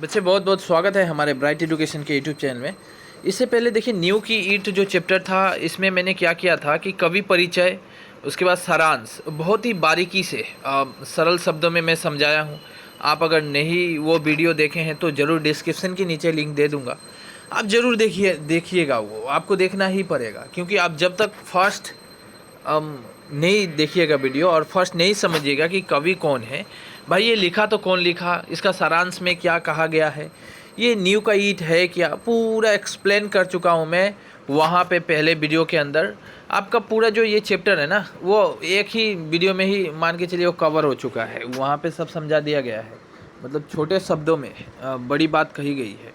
बच्चे बहुत बहुत स्वागत है हमारे ब्राइट एजुकेशन के यूट्यूब चैनल में। इससे पहले देखिए न्यू की ईट जो चैप्टर था इसमें मैंने क्या किया था कि कवि परिचय, उसके बाद सारांश बहुत ही बारीकी से सरल शब्दों में मैं समझाया हूँ। आप अगर नहीं वो वीडियो देखे हैं तो ज़रूर डिस्क्रिप्शन के नीचे लिंक दे दूँगा, आप ज़रूर देखिएगा। वो आपको देखना ही पड़ेगा क्योंकि आप जब तक फर्स्ट नहीं देखिएगा वीडियो और फर्स्ट नहीं समझिएगा कि कवि कौन है, भाई ये लिखा तो कौन लिखा, इसका सारांश में क्या कहा गया है, ये न्यू का ईट है क्या, पूरा एक्सप्लेन कर चुका हूँ मैं वहाँ पे पहले वीडियो के अंदर। आपका पूरा जो ये चैप्टर है ना वो एक ही वीडियो में ही मान के चलिए वो कवर हो चुका है, वहाँ पे सब समझा दिया गया है। मतलब छोटे शब्दों में बड़ी बात कही गई है।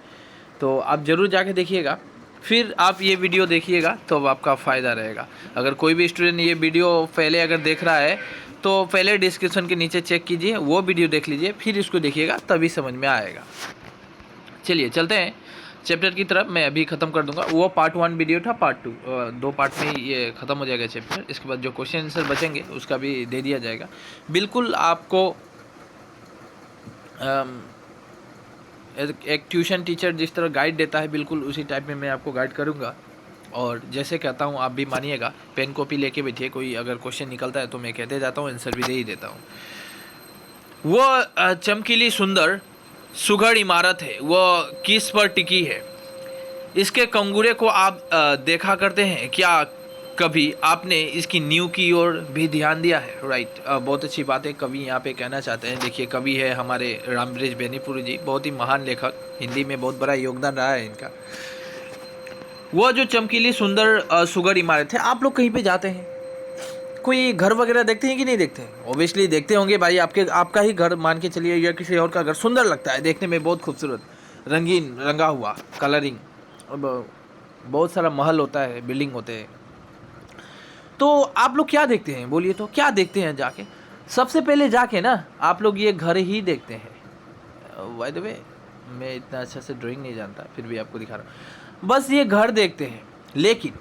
तो आप ज़रूर जाके देखिएगा, फिर आप ये वीडियो देखिएगा तो अब आपका फ़ायदा रहेगा। अगर कोई भी स्टूडेंट ये वीडियो पहले अगर देख रहा है तो पहले डिस्क्रिप्शन के नीचे चेक कीजिए, वो वीडियो देख लीजिए, फिर इसको देखिएगा तभी समझ में आएगा। चलिए चलते हैं चैप्टर की तरफ। मैं अभी ख़त्म कर दूंगा, वो पार्ट 1 वीडियो था, पार्ट 2 दो पार्ट में ही ये ख़त्म हो जाएगा चैप्टर। इसके बाद जो क्वेश्चन आंसर बचेंगे उसका भी दे दिया जाएगा। बिल्कुल आपको एक ट्यूशन टीचर जिस तरह गाइड देता है बिल्कुल उसी टाइप में मैं आपको गाइड करूँगा। और जैसे कहता हूँ आप भी मानिएगा, पेन कॉपी लेके बैठिए, कोई अगर क्वेश्चन निकलता है तो मैं कहते जाता हूँ, आंसर भी दे ही देता हूँ। वो चमकीली सुंदर सुघड़ इमारत है, वो किस पर टिकी है, इसके कंगूरे को आप देखा करते हैं क्या, कभी आपने इसकी नींव की ओर भी ध्यान दिया है। राइट, बहुत अच्छी बात है, कवि यहाँ पे कहना चाहते हैं। देखिए कवि है हमारे रामबृज बेनीपुरी जी, बहुत ही महान लेखक, हिंदी में बहुत बड़ा योगदान रहा है इनका। वह जो चमकीली सुंदर सुघड़ इमारत है, आप लोग कहीं पे जाते हैं, कोई घर वगैरह देखते हैं कि नहीं देखते हैं? ऑब्वियसली देखते होंगे भाई, आपका ही घर मान के चलिए या किसी और का घर सुंदर लगता है देखने में, बहुत खूबसूरत, रंगीन रंगा हुआ, कलरिंग, बहुत सारा महल होता है, बिल्डिंग होते हैं। तो आप लोग क्या देखते हैं, बोलिए तो क्या देखते हैं जाके? सबसे पहले जाके ना आप लोग ये घर ही देखते हैं। बाय द वे मैं इतना अच्छा से ड्राइंग नहीं जानता, फिर भी आपको दिखा रहा हूँ। बस ये घर देखते हैं, लेकिन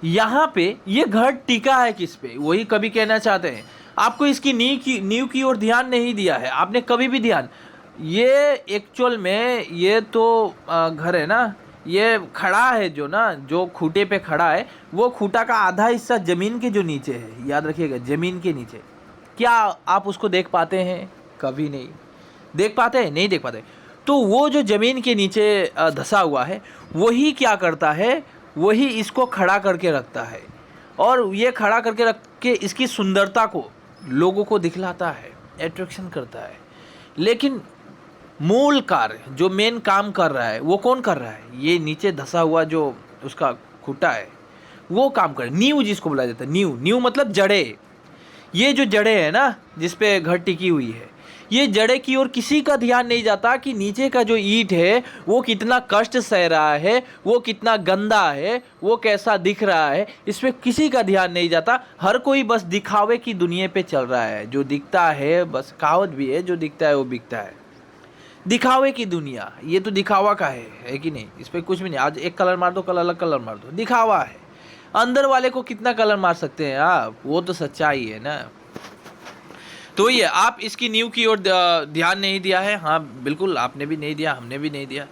यहाँ पे ये घर टिका है किस पे, वही कभी कहना चाहते हैं। आपको इसकी नींव की ओर ध्यान नहीं दिया है आपने कभी भी ध्यान। ये एक्चुअल में ये तो घर है ना, ये खड़ा है जो ना, जो खूंटे पे खड़ा है, वो खूंटा का आधा हिस्सा ज़मीन के जो नीचे है, याद रखिएगा ज़मीन के नीचे। क्या आप उसको देख पाते हैं? कभी नहीं देख पाते हैं, नहीं देख पाते। तो वो जो ज़मीन के नीचे धंसा हुआ है, वही क्या करता है, वही इसको खड़ा करके रखता है, और ये खड़ा करके रख के इसकी सुंदरता को लोगों को दिखलाता है, अट्रैक्शन करता है। लेकिन मूल कार्य जो मेन काम कर रहा है वो कौन कर रहा है? ये नीचे धंसा हुआ जो उसका खूंटा है वो काम करे। नींव जिसको बोला जाता है, नींव मतलब जड़े। ये जो जड़े है ना जिस पे घर टिकी हुई है, ये जड़े की ओर किसी का ध्यान नहीं जाता कि नीचे का जो ईंट है वो कितना कष्ट सह रहा है, वो कितना गंदा है, वो कैसा दिख रहा है, इस पे किसी का ध्यान नहीं जाता। हर कोई बस दिखावे की दुनिया पे चल रहा है। जो दिखता है, बस कहावत भी है, जो दिखता है वो बिकता है। दिखावे की दुनिया, ये तो दिखावा का है कि नहीं? इस पर कुछ भी नहीं। आज एक कलर मार दो, कल अलग कलर मार दो, दिखावा है। अंदर वाले को कितना कलर मार सकते हैं आप, वो तो सच्चाई है ना। तो ये आप इसकी नींव की ओर ध्यान नहीं दिया है। हाँ बिल्कुल, आपने भी नहीं दिया, हमने भी नहीं दिया।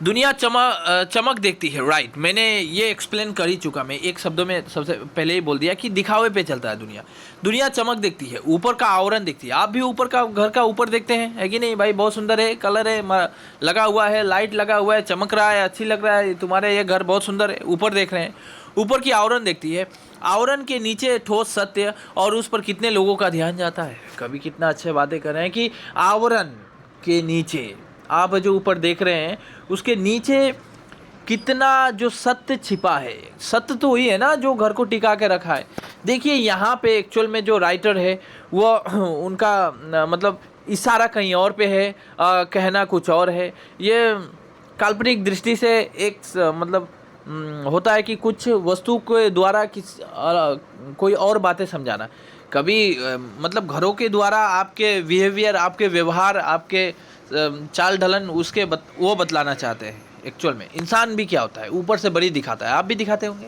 दुनिया चमक देखती है। राइट, मैंने ये एक्सप्लेन कर ही चुका। मैं एक शब्दों में सबसे पहले ही बोल दिया कि दिखावे पे चलता है दुनिया। दुनिया चमक देखती है, ऊपर का आवरण देखती है। आप भी ऊपर का, घर का ऊपर देखते हैं, है कि नहीं भाई? बहुत सुंदर है, कलर है, लगा हुआ है, लाइट लगा हुआ है, चमक रहा है, अच्छी लग रहा है, तुम्हारे ये घर बहुत सुंदर है, ऊपर देख रहे हैं। ऊपर की आवरण देखती है, आवरण के नीचे ठोस सत्य, और उस पर कितने लोगों का ध्यान जाता है। कभी कितना अच्छे बातें कर रहे हैं कि आवरण के नीचे, आप जो ऊपर देख रहे हैं उसके नीचे कितना जो सत्य छिपा है। सत्य तो वही है ना जो घर को टिका के रखा है। देखिए यहाँ पे एक्चुअल में जो राइटर है वो उनका मतलब इशारा कहीं और पे है, कहना कुछ और है। ये काल्पनिक दृष्टि से एक मतलब होता है कि कुछ वस्तु के द्वारा कोई और बातें समझाना। कभी मतलब घरों के द्वारा आपके बिहेवियर, आपके व्यवहार, आपके चाल ढलन, उसके वो बतलाना चाहते हैं। एक्चुअल में इंसान भी क्या होता है, ऊपर से बड़ी दिखाता है, आप भी दिखाते होंगे।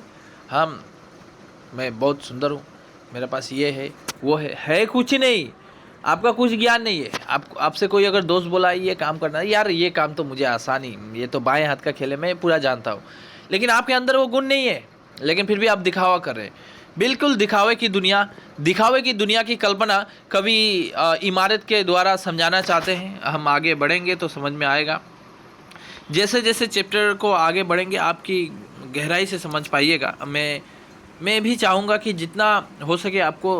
मैं बहुत सुंदर हूँ, मेरे पास ये है वो है कुछ नहीं। आपका कुछ ज्ञान नहीं है। आपसे कोई अगर दोस्त बोला ये काम करना है, यार ये काम तो मुझे आसान ही, ये तो बाएं हाथ का खेल है, मैं पूरा जानता हूँ, लेकिन आपके अंदर वो गुण नहीं है, लेकिन फिर भी आप दिखावा कर रहे हैं। बिल्कुल दिखावे की दुनिया की कल्पना कभी इमारत के द्वारा समझाना चाहते हैं। हम आगे बढ़ेंगे तो समझ में आएगा। जैसे जैसे चैप्टर को आगे बढ़ेंगे आपकी गहराई से समझ पाइएगा। मैं भी चाहूँगा कि जितना हो सके आपको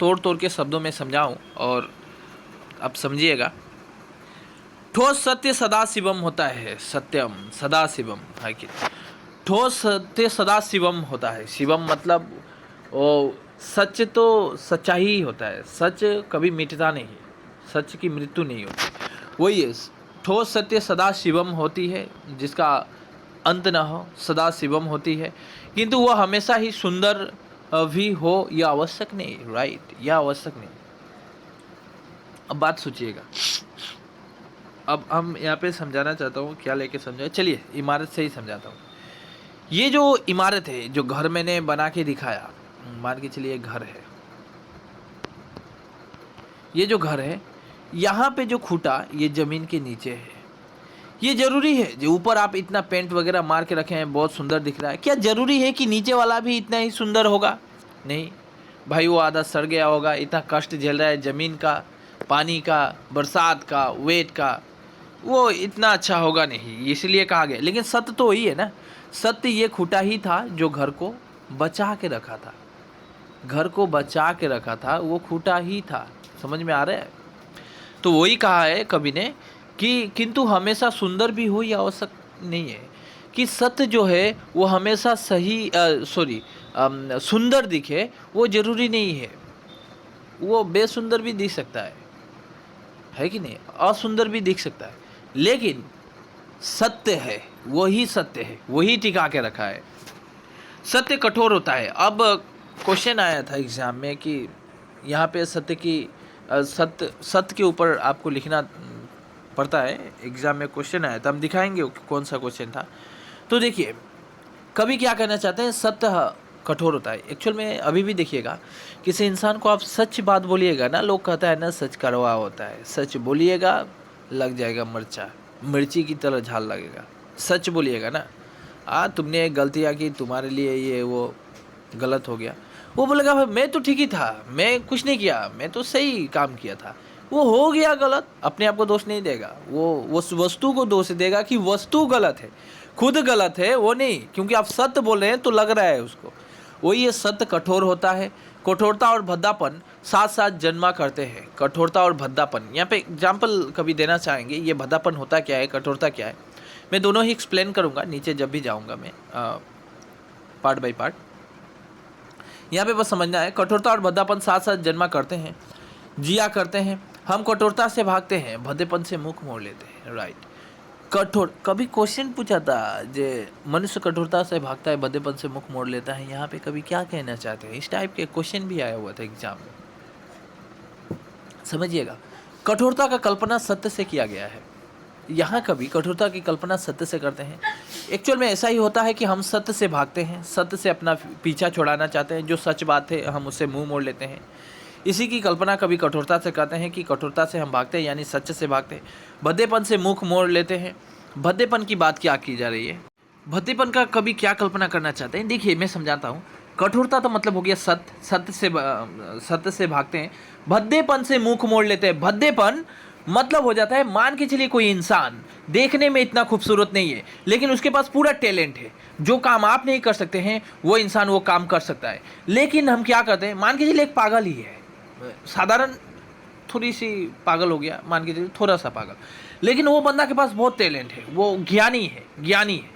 तोड़ तोड़ के शब्दों में समझाऊं और आप समझिएगा। ठोस सत्य सदा शिवम होता है, सत्यम सदा शिवम है कि ठोस सत्य सदा शिवम होता है। शिवम मतलब वो सच तो सच्चा ही होता है, सच कभी मिटता नहीं, सच की मृत्यु नहीं होती, वही है। ठोस सत्य सदा शिवम होती है, जिसका अंत न हो, सदा शिवम होती है, किंतु वह हमेशा ही सुंदर भी हो यह आवश्यक नहीं, राइट, यह आवश्यक नहीं। अब बात सोचिएगा, अब हम यहाँ पे समझाना चाहता हूँ, क्या लेके समझाए, चलिए इमारत से ही समझाता हूँ। ये जो इमारत है, जो घर मैंने बना के दिखाया, मान के चलिए घर है, ये जो घर है, यहाँ पे जो खूंटा ये जमीन के नीचे है। ये जरूरी है जो ऊपर आप इतना पेंट वगैरह मार के रखे हैं, बहुत सुंदर दिख रहा है, क्या जरूरी है कि नीचे वाला भी इतना ही सुंदर होगा? नहीं भाई, वो आधा सड़ गया होगा, इतना कष्ट झेल रहा है जमीन का, पानी का, बरसात का, वेट का, वो इतना अच्छा होगा नहीं, इसलिए कहा गया। लेकिन सत्य तो वही है ना, सत्य ये खूंटा ही था जो घर को बचा के रखा था, घर को बचा के रखा था, वो खूंटा ही था। समझ में आ रहा है? तो वही कहा है कवि ने कि किंतु हमेशा सुंदर भी हो यह आवश्यक नहीं है, कि सत्य जो है वो हमेशा सही सुंदर दिखे, वो जरूरी नहीं है, वो बेसुंदर भी दिख सकता है कि नहीं, असुंदर भी दिख सकता है, लेकिन सत्य है, वही सत्य है, वही टिका के रखा है। सत्य कठोर होता है। अब क्वेश्चन आया था एग्जाम में कि यहाँ पे सत्य की सत्य के ऊपर आपको लिखना पड़ता है, एग्जाम में क्वेश्चन आया था, हम दिखाएंगे कौन सा क्वेश्चन था। तो देखिए कवि क्या कहना चाहते हैं, सत्य कठोर होता है। एक्चुअल में अभी भी देखिएगा, किसी इंसान को आप सच बात बोलिएगा ना, लोग कहता है ना सच कड़वा होता है, सच बोलिएगा लग जाएगा मिर्चा, मिर्ची की तरह झाल लगेगा। सच बोलिएगा ना, तुमने एक गलतियाँ की, तुम्हारे लिए ये वो गलत हो गया, वो बोलेगा भाई मैं तो ठीक ही था, मैं कुछ नहीं किया, मैं तो सही काम किया था, वो हो गया गलत, अपने आप को दोष नहीं देगा, वो उस वस्तु को दोष देगा कि वस्तु गलत है, खुद गलत है वो नहीं, क्योंकि आप सत्य बोल रहे हैं तो लग रहा है उसको। वही ये सत्य कठोर होता है। कठोरता और भद्दापन साथ साथ जन्मा करते हैं। कठोरता और भद्दापन, यहाँ पे एग्जाम्पल कभी देना चाहेंगे, ये भद्दापन होता क्या है, कठोरता क्या है, मैं दोनों ही एक्सप्लेन करूँगा नीचे जब भी जाऊँगा मैं, पार्ट बाई पार्ट। यहाँ पे बस समझना है, कठोरता और भद्दापन साथ साथ जन्मा करते हैं, जिया करते हैं। हम कठोरता से भागते हैं, भद्देपन से मुख मोड़ लेते हैं, राइट। कठोर, कभी क्वेश्चन पूछा था जे मनुष्य कठोरता से भागता है, भद्देपन से मुख मोड़ लेता है, यहाँ पे कभी क्या कहना चाहते हैं, इस टाइप के क्वेश्चन भी आया हुआ था एग्जाम में, समझिएगा। कठोरता का कल्पना सत्य से किया गया है, यहाँ कभी कठोरता की कल्पना सत्य से करते हैं। एक्चुअल में ऐसा ही होता है कि हम सत्य से भागते हैं, सत्य से अपना पीछा छुड़ाना चाहते हैं, जो सच बात है हम उससे मुंह मोड़ लेते हैं, इसी की कल्पना कभी कठोरता से करते हैं कि कठोरता से हम भागते हैं, यानी सच से भागते हैं, भद्देपन से मुख मोड़ लेते हैं। भद्देपन की बात क्या की जा रही है, भद्देपन का कभी क्या कल्पना करना चाहते हैं, देखिए मैं समझाता हूँ। कठोरता तो मतलब हो गया सत्य, सत्य से भागते हैं, भद्देपन से मुख मोड़ लेते हैं। भद्देपन मतलब हो जाता है, मान के चलिए कोई इंसान देखने में इतना खूबसूरत नहीं है, लेकिन उसके पास पूरा टैलेंट है, जो काम आप नहीं कर सकते हैं वो इंसान वो काम कर सकता है। लेकिन हम क्या करते हैं, मान के चलिए एक पागल ही है, साधारण थोड़ी सी पागल हो गया, मान के चलिए थोड़ा सा पागल, लेकिन वो बंदा के पास बहुत टैलेंट है, वो ज्ञानी है,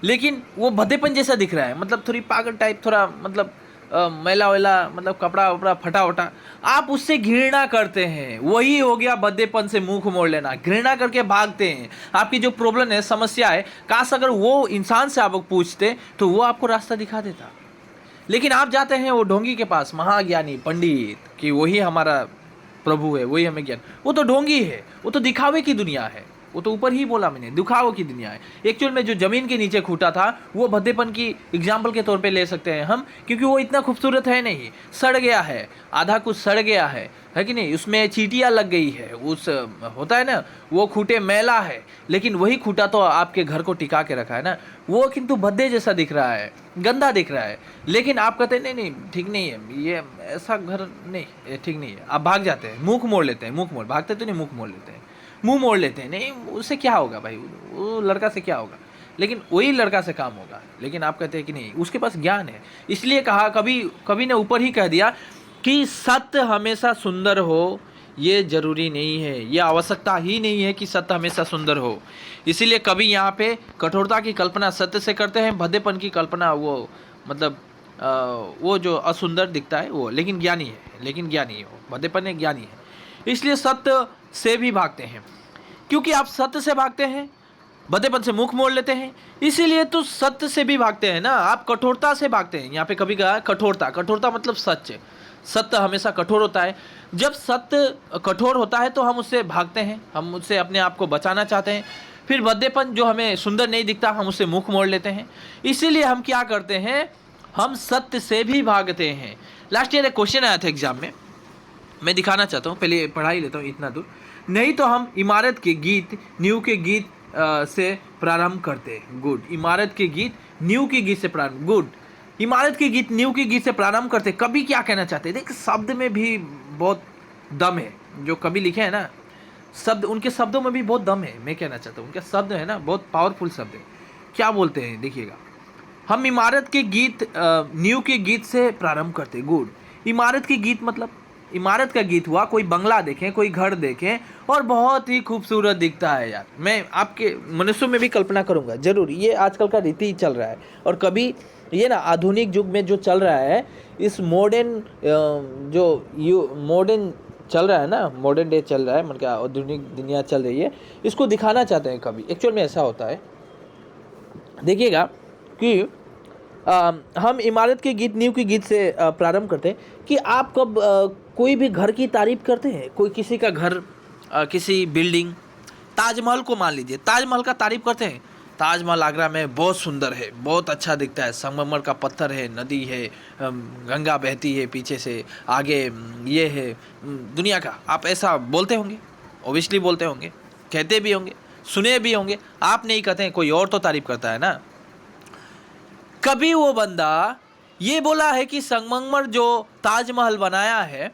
लेकिन वो भद्देपन जैसा दिख रहा है, मतलब थोड़ी पागल टाइप, थोड़ा मतलब मैला वैला, मतलब कपड़ा वपड़ा फटा वटा, आप उससे घृणा करते हैं, वही हो गया भद्देपन से मुंह मोड़ लेना, घृणा करके भागते हैं। आपकी जो प्रॉब्लम है, समस्या है, काश अगर वो इंसान से आप पूछते तो वो आपको रास्ता दिखा देता, लेकिन आप जाते हैं वो ढोंगी के पास, महाज्ञानी पंडित, कि वही हमारा प्रभु है, वही हमें ज्ञान, वो तो ढोंगी है, वो तो दिखावे की दुनिया है, वो तो ऊपर ही बोला मैंने, दिखावों की दुनिया है। एक्चुअल में जो ज़मीन के नीचे खूटा था वो भद्देपन की एग्जाम्पल के तौर पे ले सकते हैं हम, क्योंकि वो इतना खूबसूरत है नहीं, सड़ गया है, आधा कुछ सड़ गया है कि नहीं, उसमें चींटियाँ लग गई है, उस होता है ना, वो खूटे मैला है, लेकिन वही खूटा तो आपके घर को टिका के रखा है ना, वो किंतु भद्दे जैसा दिख रहा है, गंदा दिख रहा है। लेकिन आप कहते हैं नहीं नहीं ठीक नहीं है, ये ऐसा घर नहीं, ये ठीक नहीं है, आप भाग जाते हैं, मुँह मोड़ लेते हैं, मुँह मोड़, भागते तो नहीं, मुँह मोड़ लेते हैं, मुंह मोड़ लेते हैं, नहीं उससे क्या होगा भाई, वो लड़का से क्या होगा, लेकिन वही लड़का से काम होगा। लेकिन आप कहते हैं कि नहीं, उसके पास ज्ञान है, इसलिए कहा, कभी ने ऊपर ही कह दिया कि सत्य हमेशा सुंदर हो ये जरूरी नहीं है, ये आवश्यकता ही नहीं है कि सत्य हमेशा सुंदर हो। इसीलिए कभी यहाँ पे कठोरता की कल्पना सत्य से करते हैं, भद्देपन की कल्पना वो मतलब वो जो असुंदर दिखता है वो, लेकिन ज्ञानी है, लेकिन ज्ञानी है वो, भद्देपन है, ज्ञानी है। इसलिए सत्य से भी भागते हैं, क्योंकि आप सत्य से भागते हैं, भद्देपन से मुख मोड़ लेते हैं, इसीलिए तो सत्य से भी भागते हैं ना। आप कठोरता से भागते हैं, यहाँ पे कभी कहा कठोरता, कठोरता मतलब सच, सत्य हमेशा कठोर होता है। जब सत्य कठोर होता है तो हम उससे भागते हैं, हम उससे अपने आप को बचाना चाहते हैं। फिर भद्देपन जो हमें सुंदर नहीं दिखता, हम उससे मुख मोड़ लेते हैं। इसीलिए हम क्या करते हैं, हम सत्य से भी भागते हैं। लास्ट ईयर एक क्वेश्चन आया था एग्जाम में, मैं दिखाना चाहता हूँ, पहले पढ़ा ही लेता हूँ इतना दूर। नहीं तो हम इमारत के गीत नींव के गीत से प्रारंभ करते हैं। गुड। इमारत के गीत नींव के गीत से प्रारंभ, गुड। इमारत के गीत नींव के गीत से प्रारंभ करते, कवि क्या कहना चाहते हैं? देख, शब्द में भी बहुत दम है, जो कवि लिखे हैं ना, शब्द, उनके शब्दों में भी बहुत दम है। मैं कहना चाहता हूँ उनके शब्द है ना, बहुत पावरफुल शब्द है। क्या बोलते हैं देखिएगा, हम इमारत के गीत नींव के गीत से प्रारंभ करते, गुड। इमारत के गीत मतलब इमारत का गीत हुआ, कोई बंगला देखें, कोई घर देखें और बहुत ही खूबसूरत दिखता है यार। मैं आपके मनुष्यों में भी कल्पना करूंगा जरूर, ये आजकल का रीति ही चल रहा है। और कभी ये ना आधुनिक युग में जो चल रहा है, इस मॉडर्न जो मॉडर्न चल रहा है ना, मॉडर्न डे चल रहा है, मतलब आधुनिक दुनिया चल रही है, इसको दिखाना चाहते हैं कभी। एक्चुअल में ऐसा होता है, देखिएगा कि हम इमारत के गीत नींव के गीत से प्रारंभ करते हैं कि आप कब कोई भी घर की तारीफ करते हैं, कोई किसी का घर, किसी बिल्डिंग, ताजमहल को मान लीजिए, ताजमहल का तारीफ करते हैं। ताजमहल आगरा में बहुत सुंदर है, बहुत अच्छा दिखता है, संगमरमर का पत्थर है, नदी है, गंगा बहती है पीछे से, आगे ये है दुनिया का, आप ऐसा बोलते होंगे, ओबियसली बोलते होंगे, कहते भी होंगे, सुने भी होंगे। आप नहीं कहते हैं, कोई और तो तारीफ करता है ना। कभी वो बंदा ये बोला है कि संगमरमर जो ताजमहल बनाया है,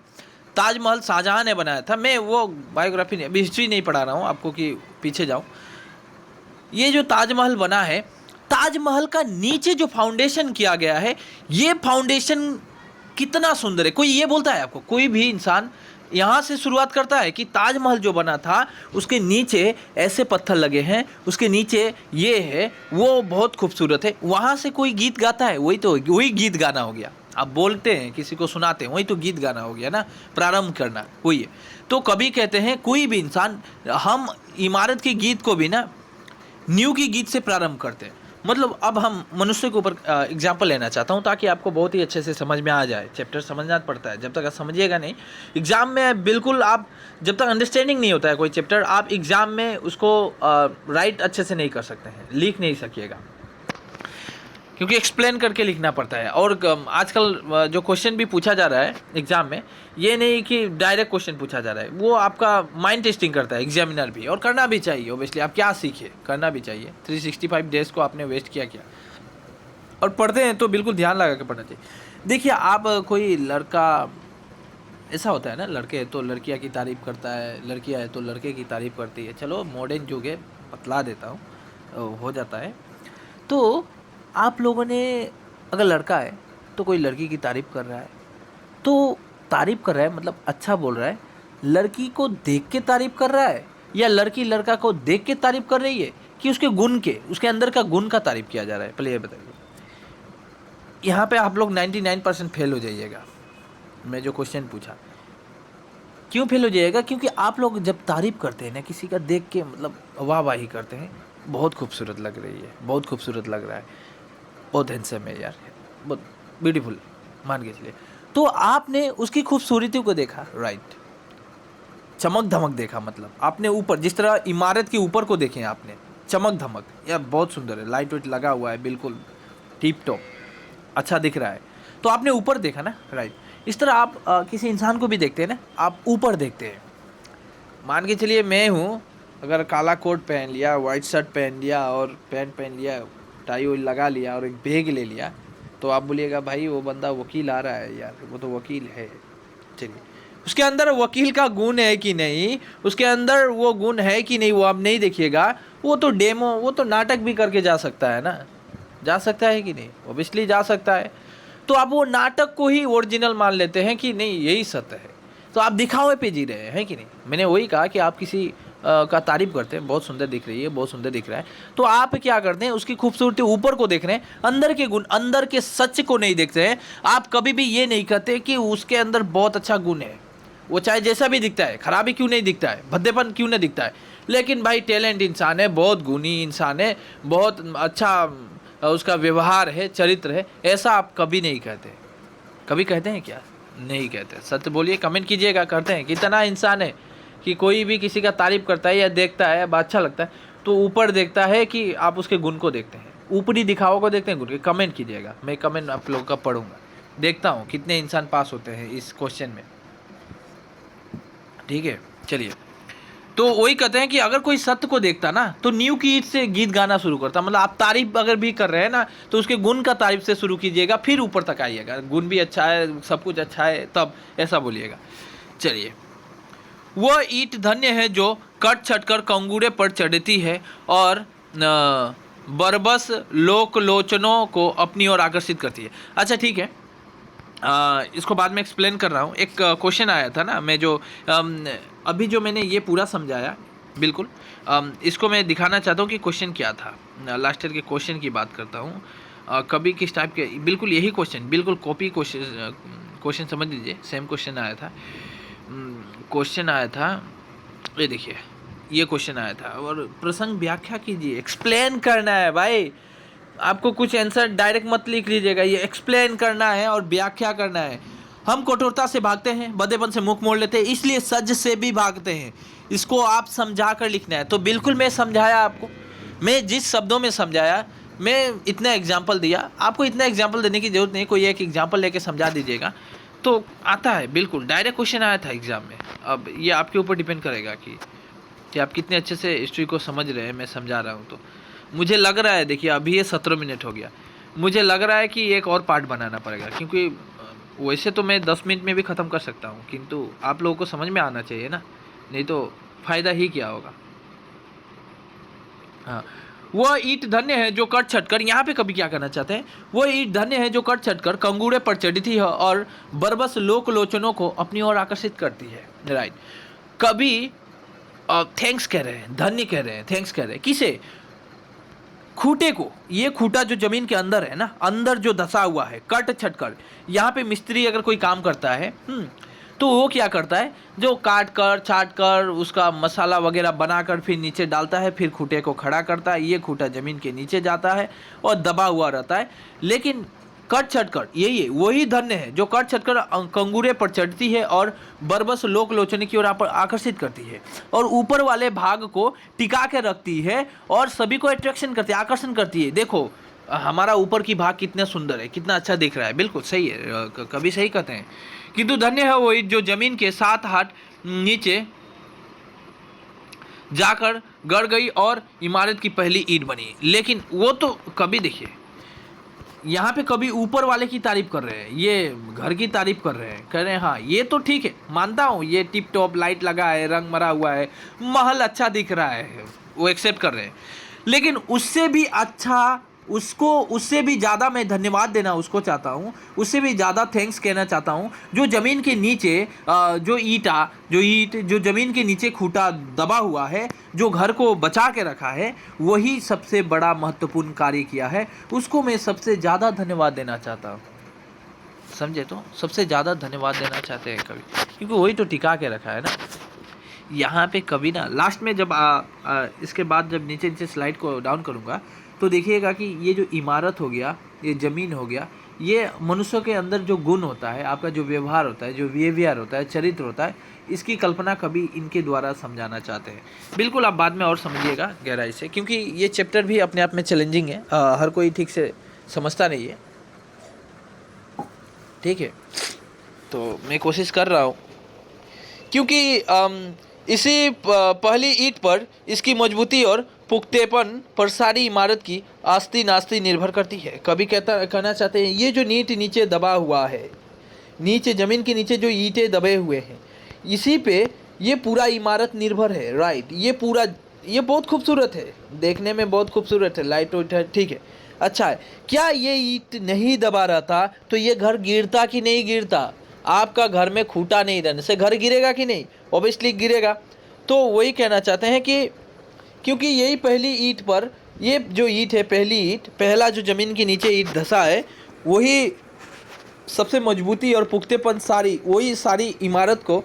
ताजमहल शाहजहां ने बनाया था। मैं वो बायोग्राफी नहीं, अभी हिस्ट्री नहीं पढ़ा रहा हूँ आपको कि पीछे जाऊँ। ये जो ताजमहल बना है, ताजमहल का नीचे जो फाउंडेशन किया गया है, ये फाउंडेशन कितना सुंदर है। कोई ये बोलता है आपको, कोई भी इंसान यहाँ से शुरुआत करता है कि ताजमहल जो बना था उसके नीचे ऐसे पत्थर लगे हैं, उसके नीचे ये है, वो बहुत खूबसूरत है, वहाँ से कोई गीत गाता है, वही गीत गाना हो गया। आप बोलते हैं, किसी को सुनाते हैं, वही तो गीत गाना हो गया ना, प्रारंभ करना वही है। तो कभी कहते हैं कोई भी इंसान, हम इमारत के गीत को भी ना नींव की गीत से प्रारंभ करते हैं। मतलब अब हम मनुष्य के ऊपर एग्जाम्पल लेना चाहता हूँ ताकि आपको बहुत ही अच्छे से समझ में आ जाए। चैप्टर समझना पड़ता है, जब तक आप समझिएगा नहीं एग्ज़ाम में, बिल्कुल आप जब तक अंडरस्टैंडिंग नहीं होता है कोई चैप्टर, आप एग्ज़ाम में उसको राइट अच्छे से नहीं कर सकते हैं, लिख नहीं सकिएगा, क्योंकि एक्सप्लेन करके लिखना पड़ता है। और आजकल जो क्वेश्चन भी पूछा जा रहा है एग्ज़ाम में, ये नहीं कि डायरेक्ट क्वेश्चन पूछा जा रहा है, वो आपका माइंड टेस्टिंग करता है एग्जामिनर भी, और करना भी चाहिए ओबियसली। आप क्या सीखे, करना भी चाहिए। 365 डेज़ को आपने वेस्ट किया क्या, और पढ़ते हैं तो बिल्कुल ध्यान लगा के पढ़ना चाहिए। देखिए, आप कोई लड़का, ऐसा होता है ना, लड़के तो लड़कियां की तारीफ़ करता है, लड़कियां है तो लड़के की तारीफ़ करती है। चलो मॉडर्न युग है, बतला देता हूँ, हो जाता है। तो आप लोगों ने, अगर लड़का है तो कोई लड़की की तारीफ़ कर रहा है, तो तारीफ़ कर रहा है मतलब अच्छा बोल रहा है, लड़की को देख के तारीफ़ कर रहा है या लड़की लड़का को देख के तारीफ़ कर रही है, कि उसके गुण के, उसके अंदर का गुण का तारीफ़ किया जा रहा है? पहले ये बताइए। यहाँ पे आप लोग 99% फेल हो जाइएगा। मैं जो क्वेश्चन पूछा, क्यों फेल हो जाइएगा? क्योंकि आप लोग जब तारीफ़ करते हैं ना किसी का, देख के मतलब वाहवाही करते हैं, बहुत खूबसूरत लग रही है, बहुत खूबसूरत लग रहा है, बहुत हैंडसम है यार, बहुत ब्यूटीफुल, मान के चलिए। तो आपने उसकी खूबसूरती को देखा, राइट, चमक धमक देखा, मतलब आपने ऊपर जिस तरह इमारत के ऊपर को देखें आपने, चमक धमक, यह बहुत सुंदर है, लाइट वाइट लगा हुआ है, बिल्कुल टिप टॉप, अच्छा दिख रहा है। तो आपने ऊपर देखा ना, राइट। इस तरह आप किसी इंसान को भी देखते हैं ना, आप ऊपर देखते हैं। मान के चलिए मैं हूँ, अगर काला कोट पहन लिया, वाइट शर्ट पहन लिया और पैंट पहन लिया, टाई वाई लगा लिया और एक बैग ले लिया, तो आप बोलिएगा भाई वो बंदा वकील आ रहा है यार, वो तो वकील है। चलिए, उसके अंदर वकील का गुण है कि नहीं, उसके अंदर वो गुण है कि नहीं, वो आप नहीं देखिएगा। वो तो डेमो, वो तो नाटक भी करके जा सकता है ना, जा सकता है कि नहीं, ऑब्वियसली जा सकता है। तो आप वो नाटक को ही ओरिजिनल मान लेते हैं कि नहीं यही सत्य है, तो आप दिखावे पे जी रहे हैं कि नहीं। मैंने वही कहा कि आप किसी का तारीफ करते हैं, बहुत सुंदर दिख रही है, बहुत सुंदर दिख रहा है, तो आप क्या करते हैं, उसकी खूबसूरती ऊपर को देख रहे हैं, अंदर के गुण, अंदर के सच को नहीं देखते हैं। आप कभी भी ये नहीं कहते कि उसके अंदर बहुत अच्छा गुण है, वो चाहे जैसा भी दिखता है, खराबी क्यों नहीं दिखता है, भद्देपन क्यों नहीं दिखता है, लेकिन भाई टैलेंट इंसान है, बहुत गुणी इंसान है, बहुत अच्छा उसका व्यवहार है, चरित्र है, ऐसा आप कभी नहीं कहते। कभी कहते हैं क्या? नहीं कहते। सत्य बोलिए, कमेंट कीजिएगा, करते हैं। कितना इंसान है कि कोई भी किसी का तारीफ करता है या देखता है या अच्छा लगता है तो ऊपर देखता है कि आप उसके गुण को देखते हैं, ऊपरी दिखावा को देखते हैं, गुण के। कमेंट कीजिएगा, मैं कमेंट आप लोगों का पढ़ूंगा, देखता हूँ कितने इंसान पास होते हैं इस क्वेश्चन में, ठीक है। चलिए, तो वही कहते हैं कि अगर कोई सत्य को देखता ना तो न्यू की ईट से गीत गाना शुरू करता। मतलब आप तारीफ अगर भी कर रहे हैं ना तो उसके गुण का तारीफ से शुरू कीजिएगा, फिर ऊपर तक आइएगा, गुण भी अच्छा है, सब कुछ अच्छा है, तब ऐसा बोलिएगा। चलिए, वह ईट धन्य है जो कट छट कर कंगूरे पर चढ़ती है और बरबस लोक लोचनों को अपनी ओर आकर्षित करती है। अच्छा ठीक है, इसको बाद में एक्सप्लेन कर रहा हूँ। एक क्वेश्चन आया था ना, मैं जो अभी जो मैंने ये पूरा समझाया, बिल्कुल इसको मैं दिखाना चाहता हूँ कि क्वेश्चन क्या था। लास्ट ईयर के क्वेश्चन की बात करता हूँ, कभी किस टाइप के, बिल्कुल यही क्वेश्चन, बिल्कुल कॉपी क्वेश्चन समझ लीजिए, सेम क्वेश्चन आया था। क्वेश्चन आया था, ये देखिए, ये क्वेश्चन आया था और प्रसंग व्याख्या कीजिए, एक्सप्लेन करना है भाई, आपको कुछ आंसर डायरेक्ट मत लिख लीजिएगा, ये एक्सप्लेन करना है और व्याख्या करना है। हम कठोरता से भागते हैं, बदेपन से मुख मोड़ लेते हैं, इसलिए सज से भी भागते हैं। इसको आप समझा कर लिखना है। तो बिल्कुल मैं समझाया आपको, मैं जिस शब्दों में समझाया, मैं इतना एग्जाम्पल दिया, आपको इतना एग्जाम्पल देने की जरूरत नहीं, कोई एक एग्जाम्पल लेके समझा दीजिएगा तो आता है। बिल्कुल डायरेक्ट क्वेश्चन आया था एग्जाम में। अब ये आपके ऊपर डिपेंड करेगा कि आप कितने अच्छे से हिस्ट्री को समझ रहे हैं। मैं समझा रहा हूँ तो मुझे लग रहा है, देखिए अभी ये 17 मिनट हो गया, मुझे लग रहा है कि एक और पार्ट बनाना पड़ेगा, क्योंकि वैसे तो मैं 10 मिनट में भी ख़त्म कर सकता हूँ, किंतु आप लोगों को समझ में आना चाहिए ना, नहीं तो फ़ायदा ही क्या होगा। हाँ, वह ईट धन्य है जो कट छट कर, यहाँ पे कभी क्या करना चाहते हैं, वह ईट धन्य है जो कट छट कर कंगूरे पर चढ़ती है और बरबस लोक लोचनों को अपनी ओर आकर्षित करती है। राइट, कभी थैंक्स कह रहे हैं, धन्य कह रहे हैं, थैंक्स कह रहे हैं, किसे? खूटे को। ये खूटा जो जमीन के अंदर है ना, अंदर जो धसा हुआ है, कट छट कर, यहाँ पे मिस्त्री अगर कोई काम करता है तो वो क्या करता है, जो काट कर छाट कर उसका मसाला वगैरह बनाकर फिर नीचे डालता है, फिर खूटे को खड़ा करता है। ये खूटा ज़मीन के नीचे जाता है और दबा हुआ रहता है। लेकिन कट छट कर, यही वही धन्य है जो कट छट कर कंगूरे पर चढ़ती है और बरबस लोक लोचने की ओर आकर्षित करती है और ऊपर वाले भाग को टिका के रखती है और सभी को अट्रैक्शन करती है, आकर्षण करती है। देखो हमारा ऊपर की भाग कितना सुंदर है, कितना अच्छा दिख रहा है, बिल्कुल सही है, कभी सही कहते हैं। किंतु धन्य है वो ईट जो जमीन के 7 हाथ नीचे जाकर गड़ गई और इमारत की पहली ईंट बनी। लेकिन वो तो कभी, देखिए यहाँ पे कभी ऊपर वाले की तारीफ कर रहे हैं, ये घर की तारीफ कर रहे हैं, कह रहे हैं हाँ ये तो ठीक है, मानता हूँ ये टिप टॉप लाइट लगा है, रंग मरा हुआ है, महल अच्छा दिख रहा है, वो एक्सेप्ट कर रहे हैं। लेकिन उससे भी अच्छा, उसको उससे भी ज़्यादा मैं धन्यवाद देना उसको चाहता हूँ, उससे भी ज़्यादा थैंक्स कहना चाहता हूँ जो ज़मीन के नीचे जो ईंट जो ज़मीन के नीचे खूंटा दबा हुआ है, जो घर को बचा के रखा है, वही सबसे बड़ा महत्वपूर्ण कार्य किया है, उसको मैं सबसे ज़्यादा धन्यवाद देना चाहता हूँ। समझे? तो सबसे ज़्यादा धन्यवाद देना चाहते हैं कभी, क्योंकि वही तो टिका के रखा है ना। यहाँ पे कभी ना, लास्ट में जब इसके बाद जब नीचे नीचे स्लाइड को डाउन करूँगा तो देखिएगा कि ये जो इमारत हो गया, ये ज़मीन हो गया, ये मनुष्य के अंदर जो गुण होता है, आपका जो व्यवहार होता है, जो बिहेवियर होता है, चरित्र होता है, इसकी कल्पना कभी इनके द्वारा समझाना चाहते हैं। बिल्कुल आप बाद में और समझिएगा गहराई से, क्योंकि ये चैप्टर भी अपने आप में चैलेंजिंग है, हर कोई ठीक से समझता नहीं है। ठीक है, तो मैं कोशिश कर रहा हूँ, क्योंकि इसी पहली ईंट पर इसकी मजबूती और पुख्तेपन पर सारी इमारत की आस्ती नास्ती निर्भर करती है। कभी कहना चाहते हैं ये जो ईंट नीचे दबा हुआ है, नीचे ज़मीन के नीचे जो ईंटें दबे हुए हैं, इसी पे ये पूरा इमारत निर्भर है। राइट, ये बहुत खूबसूरत है, देखने में बहुत खूबसूरत है, लाइट वाइट है, ठीक है, अच्छा है। क्या ये ईंट नहीं दबा रहता तो ये घर गिरता कि नहीं गिरता? आपका घर में खूंटा नहीं रहने से घर गिरेगा कि नहीं? ऑब्वियसली गिरेगा। तो वही कहना चाहते हैं कि क्योंकि यही पहली ईंट पर, ये जो ईंट है, पहली ईंट, पहला जो ज़मीन के नीचे ईंट धंसा है, वही सबसे मजबूती और पुख्तेपन वही सारी इमारत को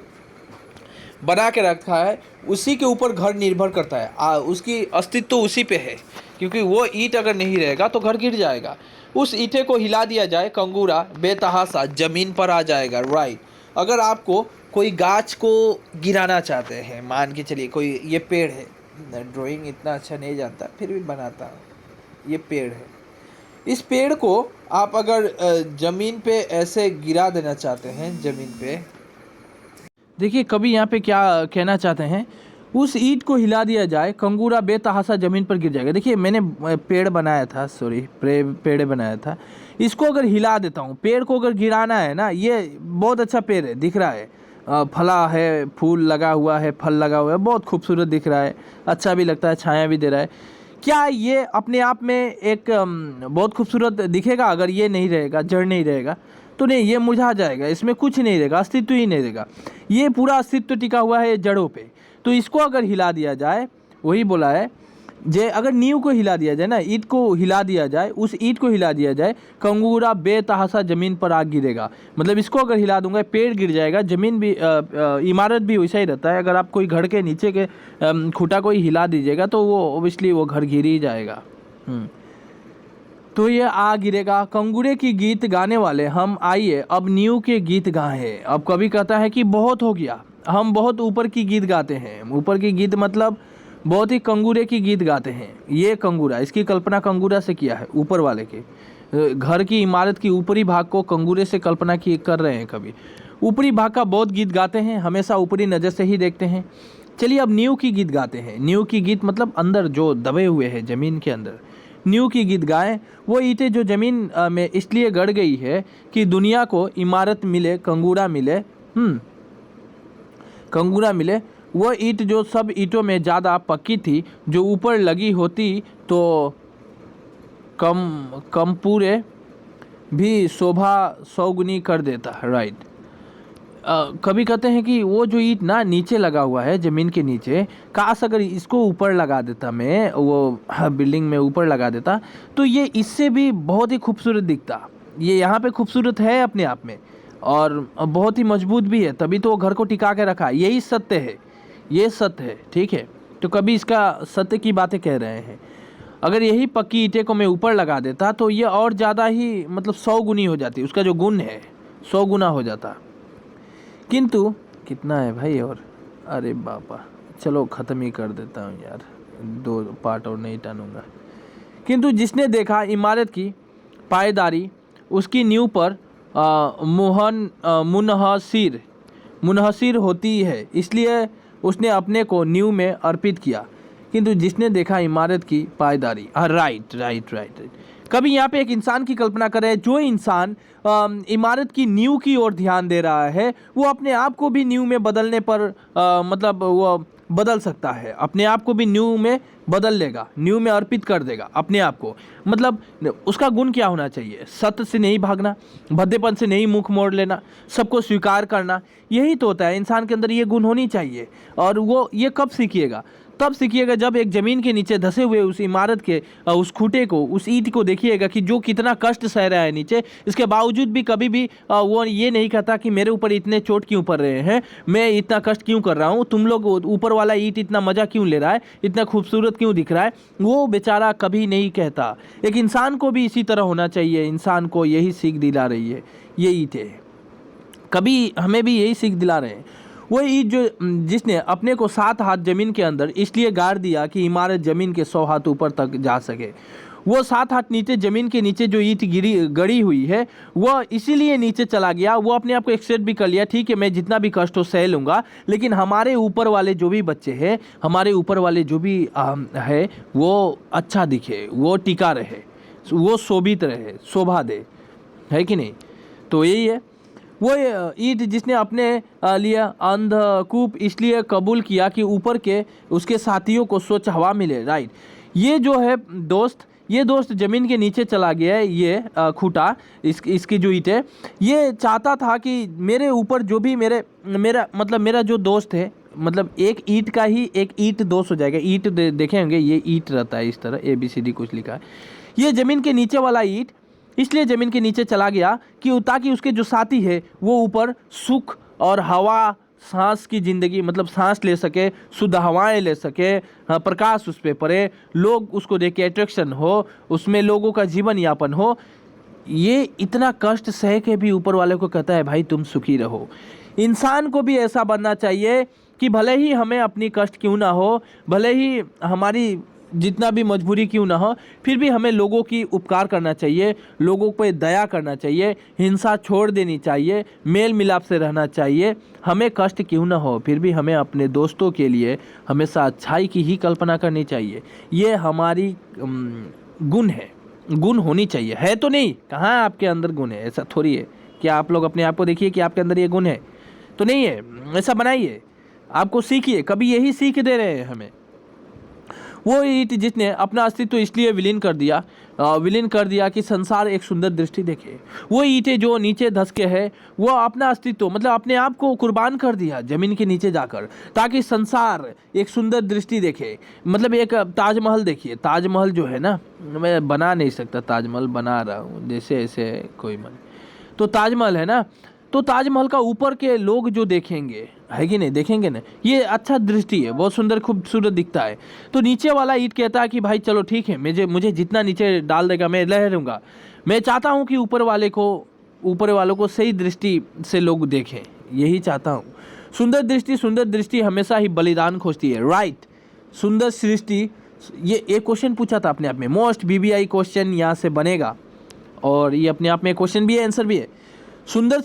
बना के रखा है। उसी के ऊपर घर निर्भर करता है, उसकी अस्तित्व तो उसी पे है, क्योंकि वो ईंट अगर नहीं रहेगा तो घर गिर जाएगा। उस ईंटे को हिला दिया जाए, कंगूरा बेतहासा ज़मीन पर आ जाएगा। राइट, अगर आपको कोई गाछ को गिराना चाहते हैं, मान के चलिए कोई, ये पेड़ है, ड्राइंग इतना अच्छा नहीं जानता फिर भी बनाता हूँ, ये पेड़ है, इस पेड़ को आप अगर ज़मीन पे ऐसे गिरा देना चाहते हैं, ज़मीन पे, देखिए कभी यहाँ पे क्या कहना चाहते हैं, उस ईंट को हिला दिया जाए, कंगूरा बेतहासा ज़मीन पर गिर जाएगा। देखिए मैंने पेड़ बनाया था, पेड़ बनाया था, इसको अगर हिला देता हूँ, पेड़ को अगर गिराना है ना, ये बहुत अच्छा पेड़ है, दिख रहा है, फला है, फूल लगा हुआ है, फल लगा हुआ है, बहुत खूबसूरत दिख रहा है, अच्छा भी लगता है, छाया भी दे रहा है। क्या ये अपने आप में एक बहुत खूबसूरत दिखेगा? अगर ये नहीं रहेगा, जड़ नहीं रहेगा तो नहीं, ये मुरझा जाएगा, इसमें कुछ नहीं रहेगा, अस्तित्व ही नहीं रहेगा। ये पूरा अस्तित्व टिका हुआ है जड़ों पे। तो इसको अगर हिला दिया जाए, वही बोला है, अगर नींव को हिला दिया जाए ना, ईंट को हिला दिया जाए, उस ईंट को हिला दिया जाए, कंगूरा बेतहासा ज़मीन पर आग गिरेगा। मतलब इसको अगर हिला दूंगा, पेड़ गिर जाएगा, ज़मीन भी, इमारत भी वैसा ही रहता है। अगर आप कोई घर के नीचे के खूंटा को ही हिला दीजिएगा तो वो ऑब्वियसली वो घर गिर ही जाएगा। तो ये आ गिरेगा। कंगूरे की गीत गाने वाले हम, आइए अब नींव के गीत गाएं। अब कभी कहता है कि बहुत हो गया, हम बहुत ऊपर की गीत गाते हैं। ऊपर की गीत मतलब बहुत ही कंगूरे की गीत गाते हैं। ये कंगूरा, इसकी कल्पना कंगूरा से किया है, ऊपर वाले के घर की इमारत की ऊपरी भाग को कंगूरे से कल्पना की कर रहे हैं। कभी ऊपरी भाग का बहुत गीत गाते हैं, हमेशा ऊपरी नज़र से ही देखते हैं। चलिए अब नींव की गीत गाते हैं। नींव की गीत मतलब अंदर जो दबे हुए हैं ज़मीन के अंदर, नींव की गीत गाएं। वो ईंटें जो ज़मीन में इसलिए गड़ गई है कि दुनिया को इमारत मिले, कंगूरा मिले, कंगूरा मिले। वो ईंट जो सब ईंटों में ज़्यादा पक्की थी, जो ऊपर लगी होती तो कम पूरे भी शोभा 100 गुनी कर देता। राइट, कभी कहते हैं कि वो जो ईंट ना नीचे लगा हुआ है, ज़मीन के नीचे, काश अगर इसको ऊपर लगा देता, मैं वो बिल्डिंग में ऊपर लगा देता तो ये इससे भी बहुत ही खूबसूरत दिखता। ये यहाँ पे खूबसूरत है अपने आप में और बहुत ही मजबूत भी है, तभी तो वो घर को टिका के रखा। यही सत्य है, ये सत्य है, ठीक है। तो कभी इसका सत्य की बातें कह रहे हैं। अगर यही पक्की ईंटें को मैं ऊपर लगा देता तो ये और ज़्यादा ही मतलब 100 गुनी हो जाती, उसका जो गुण है 100 गुना हो जाता। किंतु कितना है भाई, और अरे बापा, चलो ख़त्म ही कर देता हूँ यार, 2 पार्ट और नहीं टानूंगा। किंतु जिसने देखा इमारत की पायदारी, उसकी नींव पर मुनहसिर होती है, इसलिए उसने अपने को नींव में अर्पित किया। किंतु जिसने देखा इमारत की पायदारी, राइट। कभी यहाँ पे एक इंसान की कल्पना करें, जो इंसान इमारत की नींव की ओर ध्यान दे रहा है, वो अपने आप को भी नींव में बदलने पर मतलब वो बदल सकता है, अपने आप को भी नींव में बदल लेगा, नींव में अर्पित कर देगा अपने आप को। मतलब उसका गुण क्या होना चाहिए? सत्य से नहीं भागना, भद्देपन से नहीं मुख मोड़ लेना, सबको स्वीकार करना, यही तो होता है इंसान के अंदर, ये गुण होनी चाहिए। और वो ये कब सीखिएगा? तब सीखिएगा जब एक ज़मीन के नीचे धसे हुए उस इमारत के उस खूंटे को, उस ईंट को देखिएगा कि जो कितना कष्ट सह रहा है नीचे, इसके बावजूद भी कभी भी वो ये नहीं कहता कि मेरे ऊपर इतने चोट क्यों पड़ रहे हैं, मैं इतना कष्ट क्यों कर रहा हूँ, तुम लोग ऊपर वाला ईंट इतना मज़ा क्यों ले रहा है, इतना खूबसूरत क्यों दिख रहा है, वो बेचारा कभी नहीं कहता। एक इंसान को भी इसी तरह होना चाहिए। इंसान को यही सीख दिला रही है ये ईंटें, कभी हमें भी यही सीख दिला रहे हैं। वो ईंट जो जिसने अपने को 7 हाथ जमीन के अंदर इसलिए गाड़ दिया कि इमारत जमीन के 100 हाथ ऊपर तक जा सके। वो 7 हाथ नीचे जमीन के नीचे जो ईंट गड़ी हुई है वो इसीलिए नीचे चला गया। वो अपने आप को एक्सेप्ट भी कर लिया, ठीक है मैं जितना भी कष्ट हो सह लूँगा, लेकिन हमारे ऊपर वाले जो भी बच्चे हैं, हमारे ऊपर वाले जो भी है वो अच्छा दिखे, वो टिका रहे, वो शोभित रहे, शोभा दे, है कि नहीं। तो यही है वो ईंट जिसने अपने लिए अंधकूप इसलिए कबूल किया कि ऊपर के उसके साथियों को स्वच्छ हवा मिले, राइट। ये जो है दोस्त, ये दोस्त ज़मीन के नीचे चला गया है। ये खूंटा इसकी जो ईंट है, ये चाहता था कि मेरे ऊपर जो भी मेरा जो दोस्त है, मतलब एक ईंट का ही एक ईंट दोस्त हो जाएगा। ईंट देखे होंगे, ये ईंट रहता है इस तरह ABCD कुछ लिखा है। ये ज़मीन के नीचे वाला ईंट इसलिए ज़मीन के नीचे चला गया कि ताकि उसके जो साथी है वो ऊपर सुख और हवा, सांस की ज़िंदगी, मतलब सांस ले सके, शुद्ध हवाएं ले सके, प्रकाश उस पर पड़े, लोग उसको देख के अट्रैक्शन हो, उसमें लोगों का जीवन यापन हो। ये इतना कष्ट सह के भी ऊपर वाले को कहता है भाई तुम सुखी रहो। इंसान को भी ऐसा बनना चाहिए कि भले ही हमें अपनी कष्ट क्यों ना हो, भले ही हमारी जितना भी मजबूरी क्यों ना हो, फिर भी हमें लोगों की उपकार करना चाहिए, लोगों पे दया करना चाहिए, हिंसा छोड़ देनी चाहिए, मेल मिलाप से रहना चाहिए। हमें कष्ट क्यों ना हो, फिर भी हमें अपने दोस्तों के लिए हमेशा अच्छाई की ही कल्पना करनी चाहिए। ये हमारी गुण है, गुण होनी चाहिए। है तो नहीं, कहाँ आपके अंदर गुण है, ऐसा थोड़ी है कि आप लोग अपने आप को देखिए कि आपके अंदर ये गुण है, तो नहीं है, ऐसा बनाइए, आपको सीखिए। कभी यही सीख दे रहे हैं हमें। वो ईंट जिसने अपना अस्तित्व इसलिए विलीन कर दिया कि संसार एक सुंदर दृष्टि देखे। वो ईंटें जो नीचे धस के है, वो अपना अस्तित्व मतलब अपने आप को कुर्बान कर दिया जमीन के नीचे जाकर, ताकि संसार एक सुंदर दृष्टि देखे। मतलब एक ताजमहल देखिए, ताजमहल जो है ना, मैं बना नहीं सकता, ताजमहल बना रहा हूँ जैसे ऐसे कोई मन, तो ताजमहल है ना, तो ताजमहल का ऊपर के लोग जो देखेंगे, है कि नहीं, देखेंगे ना, ये अच्छा दृष्टि है, बहुत सुंदर खूबसूरत दिखता है। तो नीचे वाला ईंट कहता है कि भाई चलो ठीक है, मुझे जितना नीचे डाल देगा मैं लहरूंगा। मैं चाहता हूँ कि ऊपर वालों को सही दृष्टि से लोग देखें, यही चाहता हूँ। सुंदर दृष्टि हमेशा ही बलिदान खोजती है, राइट। सुंदर सृष्टि, ये एक क्वेश्चन पूछा था अपने आप में, मोस्ट BBI क्वेश्चन यहाँ से बनेगा, और ये अपने आप में क्वेश्चन भी है, आंसर भी है। सुंदर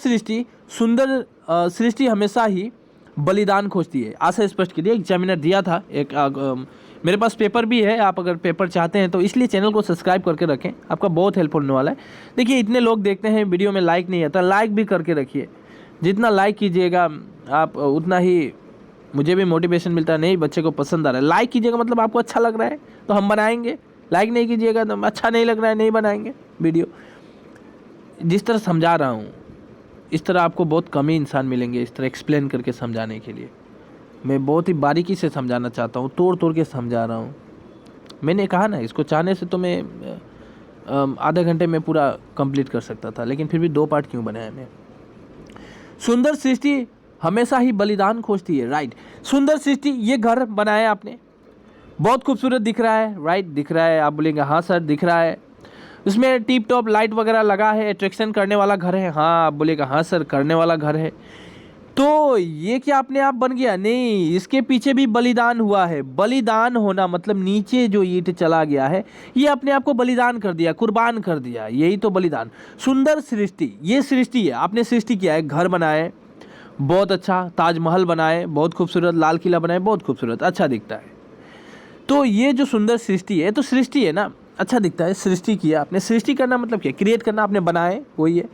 सृष्टि हमेशा ही बलिदान खोजती है। आशा स्पष्ट कीजिए, एग्जामिनर दिया था एक मेरे पास पेपर भी है, आप अगर पेपर चाहते हैं तो इसलिए चैनल को सब्सक्राइब करके रखें, आपका बहुत हेल्पफुल होने वाला है। देखिए इतने लोग देखते हैं वीडियो में, लाइक नहीं आता, लाइक भी करके रखिए। जितना लाइक कीजिएगा आप उतना ही मुझे भी मोटिवेशन मिलता है, नहीं बच्चे को पसंद आ रहा है। लाइक कीजिएगा मतलब आपको अच्छा लग रहा है तो हम बनाएंगे, लाइक नहीं कीजिएगा तो अच्छा नहीं लग रहा है, नहीं बनाएंगे वीडियो। जिस तरह समझा रहा हूँ इस तरह आपको बहुत कम ही इंसान मिलेंगे इस तरह एक्सप्लेन करके समझाने के लिए। मैं बहुत ही बारीकी से समझाना चाहता हूँ, तोड़ के समझा रहा हूँ। मैंने कहा ना, इसको चाहने से तो मैं आधे घंटे में पूरा कंप्लीट कर सकता था, लेकिन फिर भी 2 पार्ट क्यों बनाया मैं। सुंदर सृष्टि हमेशा ही बलिदान खोजती है, राइट। सुंदर सृष्टि, ये घर बनाया आपने, बहुत खूबसूरत दिख रहा है, राइट, दिख रहा है। आप बोलेंगे हाँ सर दिख रहा है, उसमें टिप टॉप लाइट वगैरह लगा है, अट्रैक्शन करने वाला घर है। हाँ, आप बोलेगा हाँ सर करने वाला घर है। तो ये क्या अपने आप बन गया? नहीं, इसके पीछे भी बलिदान हुआ है। बलिदान होना मतलब नीचे जो ईंट चला गया है, ये अपने आप को बलिदान कर दिया, कुर्बान कर दिया, यही तो बलिदान। सुंदर सृष्टि, ये सृष्टि है, आपने सृष्टि किया है, घर बनाए बहुत अच्छा, ताजमहल बनाए बहुत खूबसूरत, लाल किला बनाए बहुत खूबसूरत, अच्छा दिखता है। तो ये जो सुंदर सृष्टि है, तो सृष्टि है ना, अच्छा दिखता है, सृष्टि किया आपने। सृष्टि करना मतलब क्या? क्रिएट करना, आपने बनाए, वही है।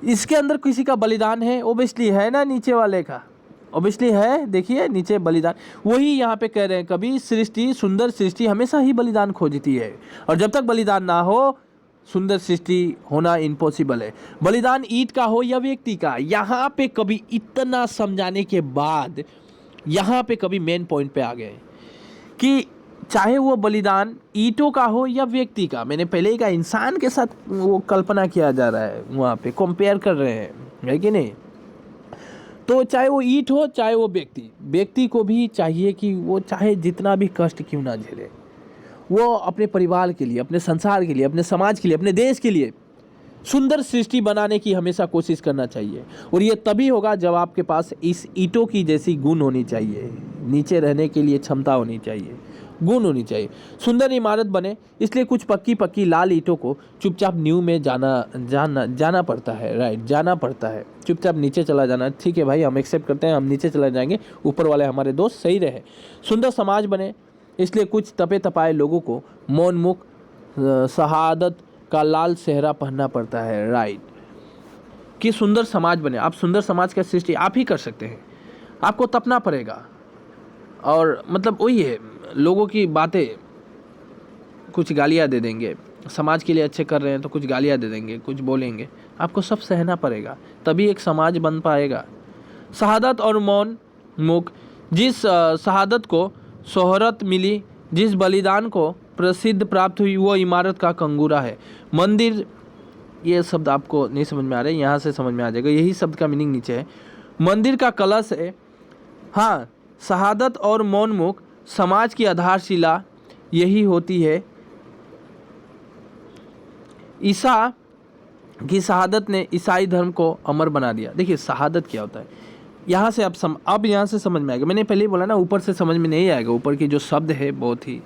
इसके अंदर किसी का बलिदान है, ओबियसली है ना, नीचे वाले का ओबियसली है। देखिए नीचे बलिदान, वही यहाँ पे कह रहे हैं, कभी सृष्टि, सुंदर सृष्टि हमेशा ही बलिदान खोजती है, और जब तक बलिदान ना हो सुंदर सृष्टि होना इम्पॉसिबल है। बलिदान ईंट का हो या व्यक्ति का, यहाँ पे कभी इतना समझाने के बाद यहाँ पे कभी मेन पॉइंट पे आ गए। कि चाहे वो बलिदान ईंटों का हो या व्यक्ति का, मैंने पहले ही कहा इंसान के साथ वो कल्पना किया जा रहा है, वहाँ पे कंपेयर कर रहे हैं, है कि नहीं। तो चाहे वो ईंट हो चाहे वो व्यक्ति को भी चाहिए कि वो चाहे जितना भी कष्ट क्यों ना झेले, वो अपने परिवार के लिए, अपने संसार के लिए, अपने समाज के लिए, अपने देश के लिए सुंदर सृष्टि बनाने की हमेशा कोशिश करना चाहिए। और ये तभी होगा जब आपके पास इस ईंटों की जैसी गुण होनी चाहिए, नीचे रहने के लिए क्षमता होनी चाहिए, गुण होनी चाहिए, सुंदर इमारत बने। इसलिए कुछ पक्की लाल ईंटों को चुपचाप नींव में जाना पड़ता है, राइट, जाना पड़ता है, चुपचाप नीचे चला जाना। ठीक है भाई, हम एक्सेप्ट करते हैं, हम नीचे चला जाएंगे, ऊपर वाले हमारे दोस्त सही रहे, सुंदर समाज बने। इसलिए कुछ तपे तपाए लोगों को मौन मुख शहादत का लाल सेहरा पहनना पड़ता है, राइट, कि सुंदर समाज बने। आप सुंदर समाज का सृष्टि आप ही कर सकते हैं, आपको तपना पड़ेगा। और मतलब वही है, लोगों की बातें, कुछ गालियाँ दे देंगे, समाज के लिए अच्छे कर रहे हैं तो कुछ गालियाँ दे देंगे, कुछ बोलेंगे, आपको सब सहना पड़ेगा, तभी एक समाज बन पाएगा। शहादत और मौन मुख, जिस शहादत को शोहरत मिली, जिस बलिदान को प्रसिद्ध प्राप्त हुई, वो इमारत का कंगूरा है। मंदिर, ये शब्द आपको नहीं समझ में आ रहे, यहाँ से समझ में आ जाएगा, यही शब्द का मीनिंग नीचे है। मंदिर का कलश है। हाँ, शहादत और मौन मुख समाज की आधारशिला यही होती है। ईसा की शहादत ने ईसाई धर्म को अमर बना दिया। देखिए शहादत क्या होता है, यहाँ से अब यहाँ से समझ में आएगा। मैंने पहले ही बोला ना, ऊपर से समझ में नहीं आएगा, ऊपर की जो शब्द है बहुत ही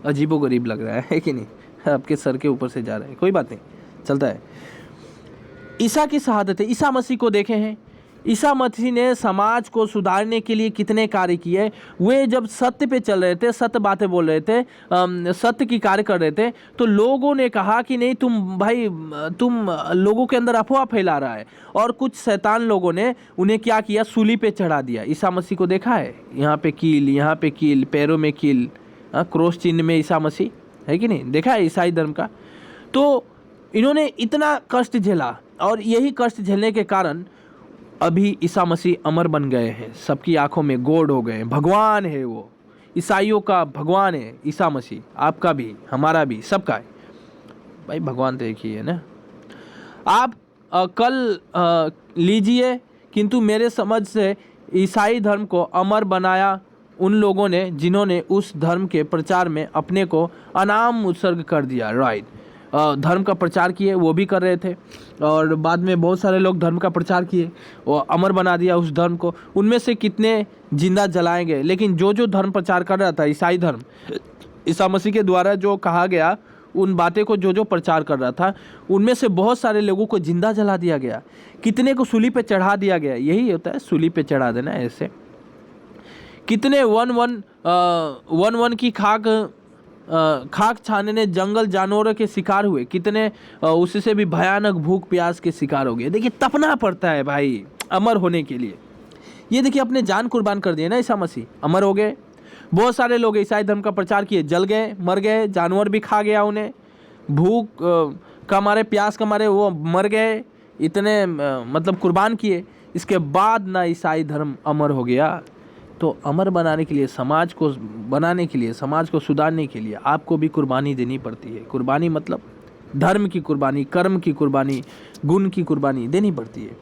अजीबोगरीब लग रहा है कि नहीं, आपके सर के ऊपर से जा रहा है, कोई बात नहीं, चलता है। ईसा की शहादत है, ईसा मसीह को देखे हैं, ईसा मसीह ने समाज को सुधारने के लिए कितने कार्य किए। वे जब सत्य पे चल रहे थे, सत्य बातें बोल रहे थे, सत्य की कार्य कर रहे थे, तो लोगों ने कहा कि नहीं तुम लोगों के अंदर अफवाह फैला रहा है। और कुछ शैतान लोगों ने उन्हें क्या किया, सूली पे चढ़ा दिया। ईसा मसीह को देखा है, यहाँ पे कील, यहाँ पे कील, पैरों में कील, क्रॉस चिन्ह में ईसा मसीह, है कि नहीं, देखा है ईसाई धर्म का। तो इन्होंने इतना कष्ट झेला, और यही कष्ट झेलने के कारण अभी ईसा मसीह अमर बन गए हैं, सबकी आंखों में गोड हो गए हैं, भगवान है वो, ईसाइयों का भगवान है ईसा मसीह, आपका भी, हमारा भी, सबका है भाई, भगवान तो एक ही है ना। आप कल लीजिए, किंतु मेरे समझ से ईसाई धर्म को अमर बनाया उन लोगों ने जिन्होंने उस धर्म के प्रचार में अपने को अनाम उत्सर्ग कर दिया, राइट। धर्म का प्रचार किए, वो भी कर रहे थे, और बाद में बहुत सारे लोग धर्म का प्रचार किए, वो अमर बना दिया उस धर्म को। उनमें से कितने जिंदा जलाए गए, लेकिन जो धर्म प्रचार कर रहा था, ईसाई धर्म, ईसा मसीह के द्वारा जो कहा गया, उन बातें को जो प्रचार कर रहा था, उनमें से बहुत सारे लोगों को जिंदा जला दिया गया, कितने को सूली पे चढ़ा दिया गया। यही होता है सूली पे चढ़ा देना, ऐसे। कितने वन की खाक छानने जंगल जानवरों के शिकार हुए, कितने उससे भी भयानक भूख प्यास के शिकार हो गए। देखिए तपना पड़ता है भाई अमर होने के लिए। ये देखिए अपने जान कुर्बान कर दिए ना ईसा मसीह, अमर हो गए। बहुत सारे लोग ईसाई धर्म का प्रचार किए, जल गए, मर गए, जानवर भी खा गया उन्हें, भूख का मारे, प्यास का मारे वो मर गए, इतने मतलब कुर्बान किए। इसके बाद ना ईसाई धर्म अमर हो गया। तो अमर बनाने के लिए, समाज को बनाने के लिए, समाज को सुधारने के लिए आपको भी कुर्बानी देनी पड़ती है। कुर्बानी मतलब धर्म की कुर्बानी, कर्म की कुर्बानी, गुण की कुर्बानी देनी पड़ती है।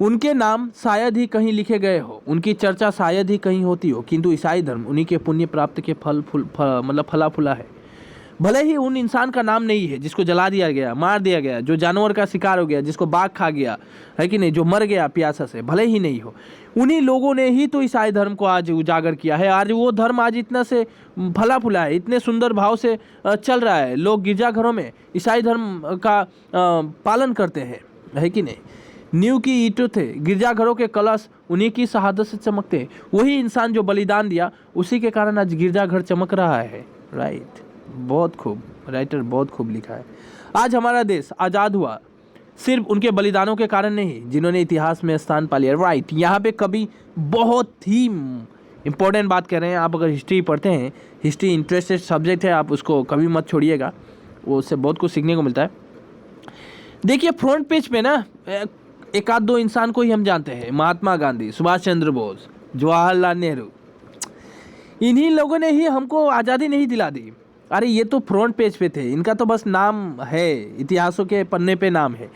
उनके नाम शायद ही कहीं लिखे गए हो, उनकी चर्चा शायद ही कहीं होती हो, किंतु ईसाई धर्म उन्हीं के पुण्य प्राप्त के फला फूला है। भले ही उन इंसान का नाम नहीं है जिसको जला दिया गया, मार दिया गया, जो जानवर का शिकार हो गया, जिसको बाघ खा गया, है कि नहीं, जो मर गया प्यासा से, भले ही नहीं हो, उन्हीं लोगों ने ही तो ईसाई धर्म को आज उजागर किया है। आज वो धर्म आज इतना से फला फूला है, इतने सुंदर भाव से चल रहा है। लोग गिरजाघरों में ईसाई धर्म का पालन करते हैं, है कि नहीं। नींव की ईंटें थे, गिरजाघरों के कलश उन्हीं की शहादत से चमकते हैं। वही इंसान जो बलिदान दिया, उसी के कारण आज गिरजाघर चमक रहा है, राइट। बहुत खूब, राइटर बहुत खूब लिखा है। आज हमारा देश आज़ाद हुआ सिर्फ उनके बलिदानों के कारण नहीं, जिन्होंने इतिहास में स्थान पा लिया, राइट। यहाँ पे कभी बहुत ही इम्पोर्टेंट बात कर रहे हैं। आप अगर हिस्ट्री पढ़ते हैं, हिस्ट्री इंटरेस्टेड सब्जेक्ट है, आप उसको कभी मत छोड़िएगा, वो उससे बहुत कुछ सीखने को मिलता है। देखिए फ्रंट पेज पे ना एक आध दो इंसान को ही हम जानते हैं, महात्मा गांधी, सुभाष चंद्र बोस, जवाहरलाल नेहरू। इन्हीं लोगों ने ही हमको आज़ादी नहीं दिला दी। अरे ये तो फ्रंट पेज पे थे, इनका तो बस नाम है, इतिहासों के पन्ने पे नाम है।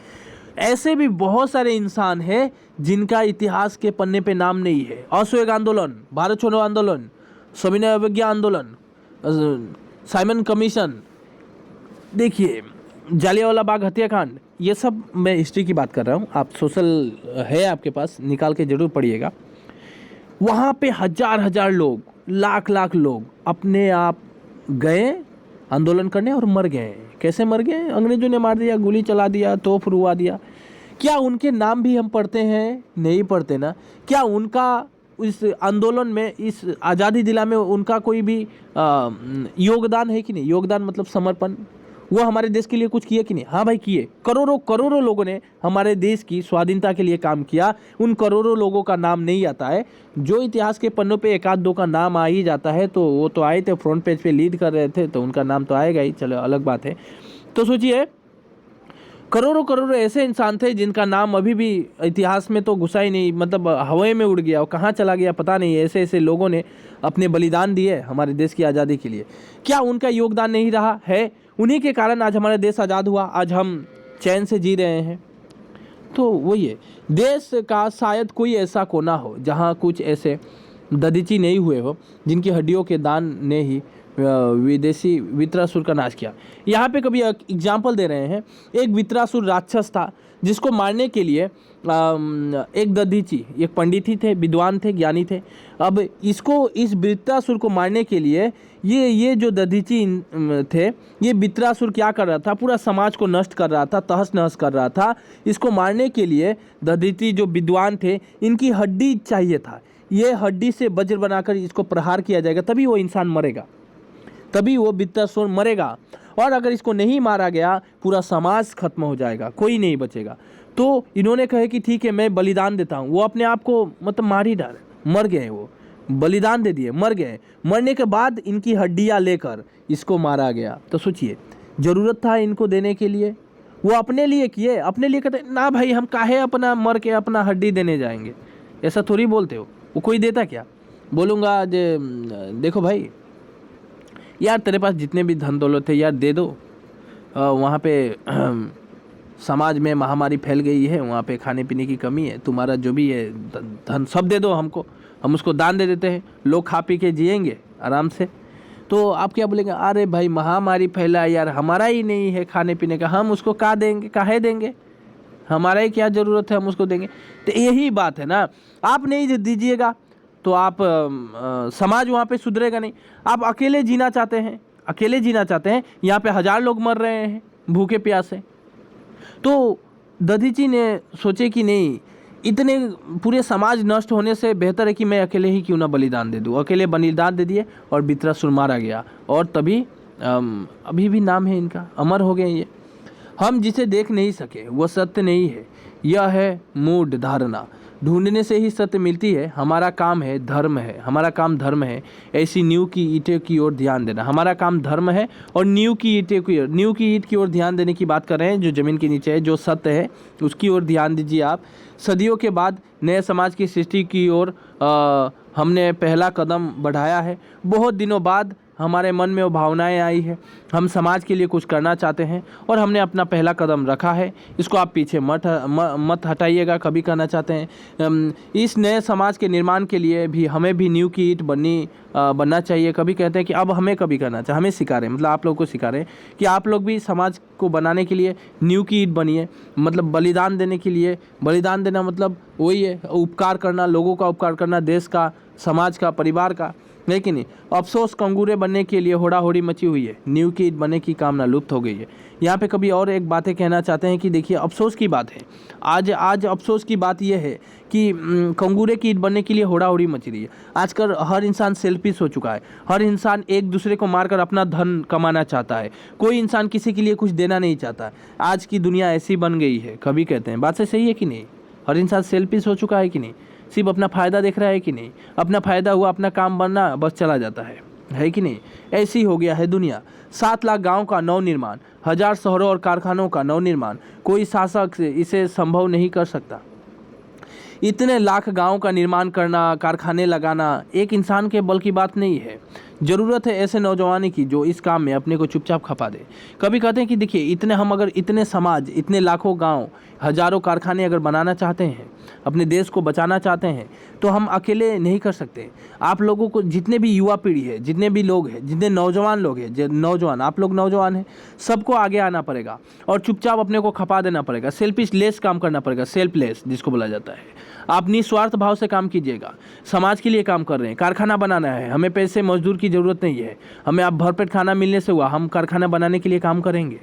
ऐसे भी बहुत सारे इंसान हैं जिनका इतिहास के पन्ने पे नाम नहीं है। असहयोग आंदोलन, भारत छोड़ो आंदोलन, सविनय अवज्ञा आंदोलन, साइमन कमीशन, देखिए जालियांवाला बाग हत्याकांड, ये सब मैं हिस्ट्री की बात कर रहा हूँ। आप सोशल है आपके पास, निकाल के जरूर पढ़िएगा। वहाँ पे हजार हजार लोग, लाख लाख लोग अपने आप गए आंदोलन करने और मर गए। कैसे मर गए? अंग्रेजों ने मार दिया, गोली चला दिया, तोप रुआ दिया। क्या उनके नाम भी हम पढ़ते हैं? नहीं पढ़ते ना। क्या उनका इस आंदोलन में, इस आज़ादी दिला में उनका कोई भी योगदान है कि नहीं? योगदान मतलब समर्पण, वो हमारे देश के लिए कुछ किए कि नहीं? हाँ भाई किए। करोड़ों करोड़ों लोगों ने हमारे देश की स्वाधीनता के लिए काम किया। उन करोड़ों लोगों का नाम नहीं आता है। जो इतिहास के पन्नों पे एक आध दो का नाम आ ही जाता है, तो वो तो आए थे, फ्रंट पेज पे लीड कर रहे थे, तो उनका नाम तो आएगा ही, चलो अलग बात है। तो सोचिए करोड़ों करोड़ों ऐसे इंसान थे जिनका नाम अभी भी इतिहास में तो घुसा ही नहीं, मतलब हवा में उड़ गया, और कहाँ चला गया पता नहीं। ऐसे ऐसे लोगों ने अपने बलिदान दिए हमारे देश की आज़ादी के लिए। क्या उनका योगदान नहीं रहा है? उन्हीं के कारण आज हमारा देश आज़ाद हुआ, आज हम चैन से जी रहे हैं। तो वही है, देश का शायद कोई ऐसा कोना हो जहाँ कुछ ऐसे दधीची नहीं हुए हो जिनकी हड्डियों के दान ने ही विदेशी वित्रासुर का नाश किया। यहाँ पे कभी एग्जाम्पल दे रहे हैं, एक वित्रासुर राक्षस था जिसको मारने के लिए एक दधीची, एक पंडित थे, विद्वान थे, ज्ञानी थे। अब इसको, इस वित्रासुर को मारने के लिए ये जो दधीची थे, ये वित्रासुर क्या कर रहा था? पूरा समाज को नष्ट कर रहा था, तहस नहस कर रहा था। इसको मारने के लिए दधीची जो विद्वान थे, इनकी हड्डी चाहिए था। ये हड्डी से वज्र बनाकर इसको प्रहार किया जाएगा, तभी वो इंसान मरेगा, तभी वो वित्रासुर मरेगा। और अगर इसको नहीं मारा गया, पूरा समाज खत्म हो जाएगा, कोई नहीं बचेगा। तो इन्होंने कहे कि ठीक है, मैं बलिदान देता हूँ। वो अपने आप को मतलब मार ही डाले, मर गए, वो बलिदान दे दिए, मर गए। मरने के बाद इनकी हड्डियाँ लेकर इसको मारा गया। तो सोचिए, ज़रूरत था इनको देने के लिए, वो अपने लिए किए, अपने लिए कहते ना भाई हम काहे अपना मर के अपना हड्डी देने जाएंगे। ऐसा थोड़ी बोलते हो, वो कोई देता क्या? बोलूँगा देखो भाई यार, तेरे पास जितने भी धन दौलत है यार दे दो, वहाँ पे समाज में महामारी फैल गई है, वहाँ पे खाने पीने की कमी है, तुम्हारा जो भी है धन सब दे दो हमको, हम उसको दान दे देते हैं, लोग खा पी के जिएंगे आराम से। तो आप क्या बोलेंगे? अरे भाई महामारी फैला यार, हमारा ही नहीं है खाने पीने का, हम उसको का देंगे, काहे देंगे, हमारा ही क्या ज़रूरत है, हम उसको देंगे। तो यही बात है ना, आप नहीं दीजिएगा तो आप समाज वहाँ पे सुधरेगा नहीं। आप अकेले जीना चाहते हैं, अकेले जीना चाहते हैं, यहाँ पे हजार लोग मर रहे हैं भूखे प्यासे। तो दधीची ने सोचे कि नहीं, इतने पूरे समाज नष्ट होने से बेहतर है कि मैं अकेले ही क्यों ना बलिदान दे दूँ। अकेले बलिदान दे दिए और वित्रासुर मारा गया, और तभी अभी भी नाम है इनका, अमर हो गए ये। हम जिसे देख नहीं सके वो सत्य नहीं है, यह है मूढ़ धारणा। ढूंढने से ही सत्य मिलती है। हमारा काम है धर्म है, हमारा काम धर्म है। ऐसी नींव की ईंटें की ओर ध्यान देना, हमारा काम धर्म है। और नींव की ईंट की ओर ध्यान देने की बात कर रहे हैं, जो ज़मीन के नीचे है, जो सत्य है उसकी ओर ध्यान दीजिए आप। सदियों के बाद नए समाज की सृष्टि की ओर हमने पहला कदम बढ़ाया है। बहुत दिनों बाद हमारे मन में वो भावनाएं आई है, हम समाज के लिए कुछ करना चाहते हैं और हमने अपना पहला कदम रखा है। इसको आप पीछे मत हटाइएगा, कभी करना चाहते हैं। इस नए समाज के निर्माण के लिए भी हमें भी नींव की ईंट बनना चाहिए। कभी कहते हैं कि अब हमें कभी करना चाहिए, हमें सिखा रहे हैं, मतलब आप लोग को सिखा रहे हैं कि आप लोग भी समाज को बनाने के लिए नींव की ईंट बनिए। मतलब बलिदान देने के लिए, बलिदान देना मतलब वही है, उपकार करना, लोगों का उपकार करना, देश का, समाज का, परिवार का, लेकिन नहीं। अफसोस कंगूरे बनने के लिए होड़ा होड़ी मची हुई है, नींव की ईंट बनने की कामना लुप्त हो गई है। यहाँ पे कभी और एक बातें कहना चाहते हैं कि देखिए अफसोस की बात है, आज अफसोस की बात यह है कि कंगूरे की ईंट बनने के लिए होड़ा होड़ी मची रही है। आजकल हर इंसान सेल्फिश हो चुका है, हर इंसान एक दूसरे को मारकर अपना धन कमाना चाहता है, कोई इंसान किसी के लिए कुछ देना नहीं चाहता। आज की दुनिया ऐसी बन गई है, कभी कहते हैं, बात से सही है कि नहीं? हर इंसान सेल्फिश हो चुका है कि नहीं? सिर्फ अपना फ़ायदा देख रहा है कि नहीं? अपना फ़ायदा हुआ, अपना काम बनना, बस चला जाता है कि नहीं? ऐसी हो गया है दुनिया। 7 लाख गांव का नवनिर्माण, 1000 शहरों और कारखानों का नवनिर्माण, कोई शासक इसे संभव नहीं कर सकता। इतने लाख गांव का निर्माण करना, कारखाने लगाना एक इंसान के बल की बात नहीं है। ज़रूरत है ऐसे नौजवान की जो इस काम में अपने को चुपचाप खपा दे। कभी कहते हैं कि देखिए इतने हम अगर इतने समाज, इतने लाखों गांव, हजारों कारखाने अगर बनाना चाहते हैं, अपने देश को बचाना चाहते हैं, तो हम अकेले नहीं कर सकते। आप लोगों को, जितने भी युवा पीढ़ी है, जितने भी लोग हैं, जितने नौजवान लोग हैं, नौजवान, आप लोग नौजवान हैं, सबको आगे आना पड़ेगा और चुपचाप अपने को खपा देना पड़ेगा। सेल्फिश काम करना पड़ेगा, सेल्फलेस जिसको बोला जाता है। आप निस्वार्थ भाव से काम कीजिएगा। समाज के लिए काम कर रहे हैं, कारखाना बनाना है, हमें पैसे मजदूर की ज़रूरत नहीं है, हमें आप भरपेट खाना मिलने से हुआ, हम कारखाना बनाने के लिए काम करेंगे।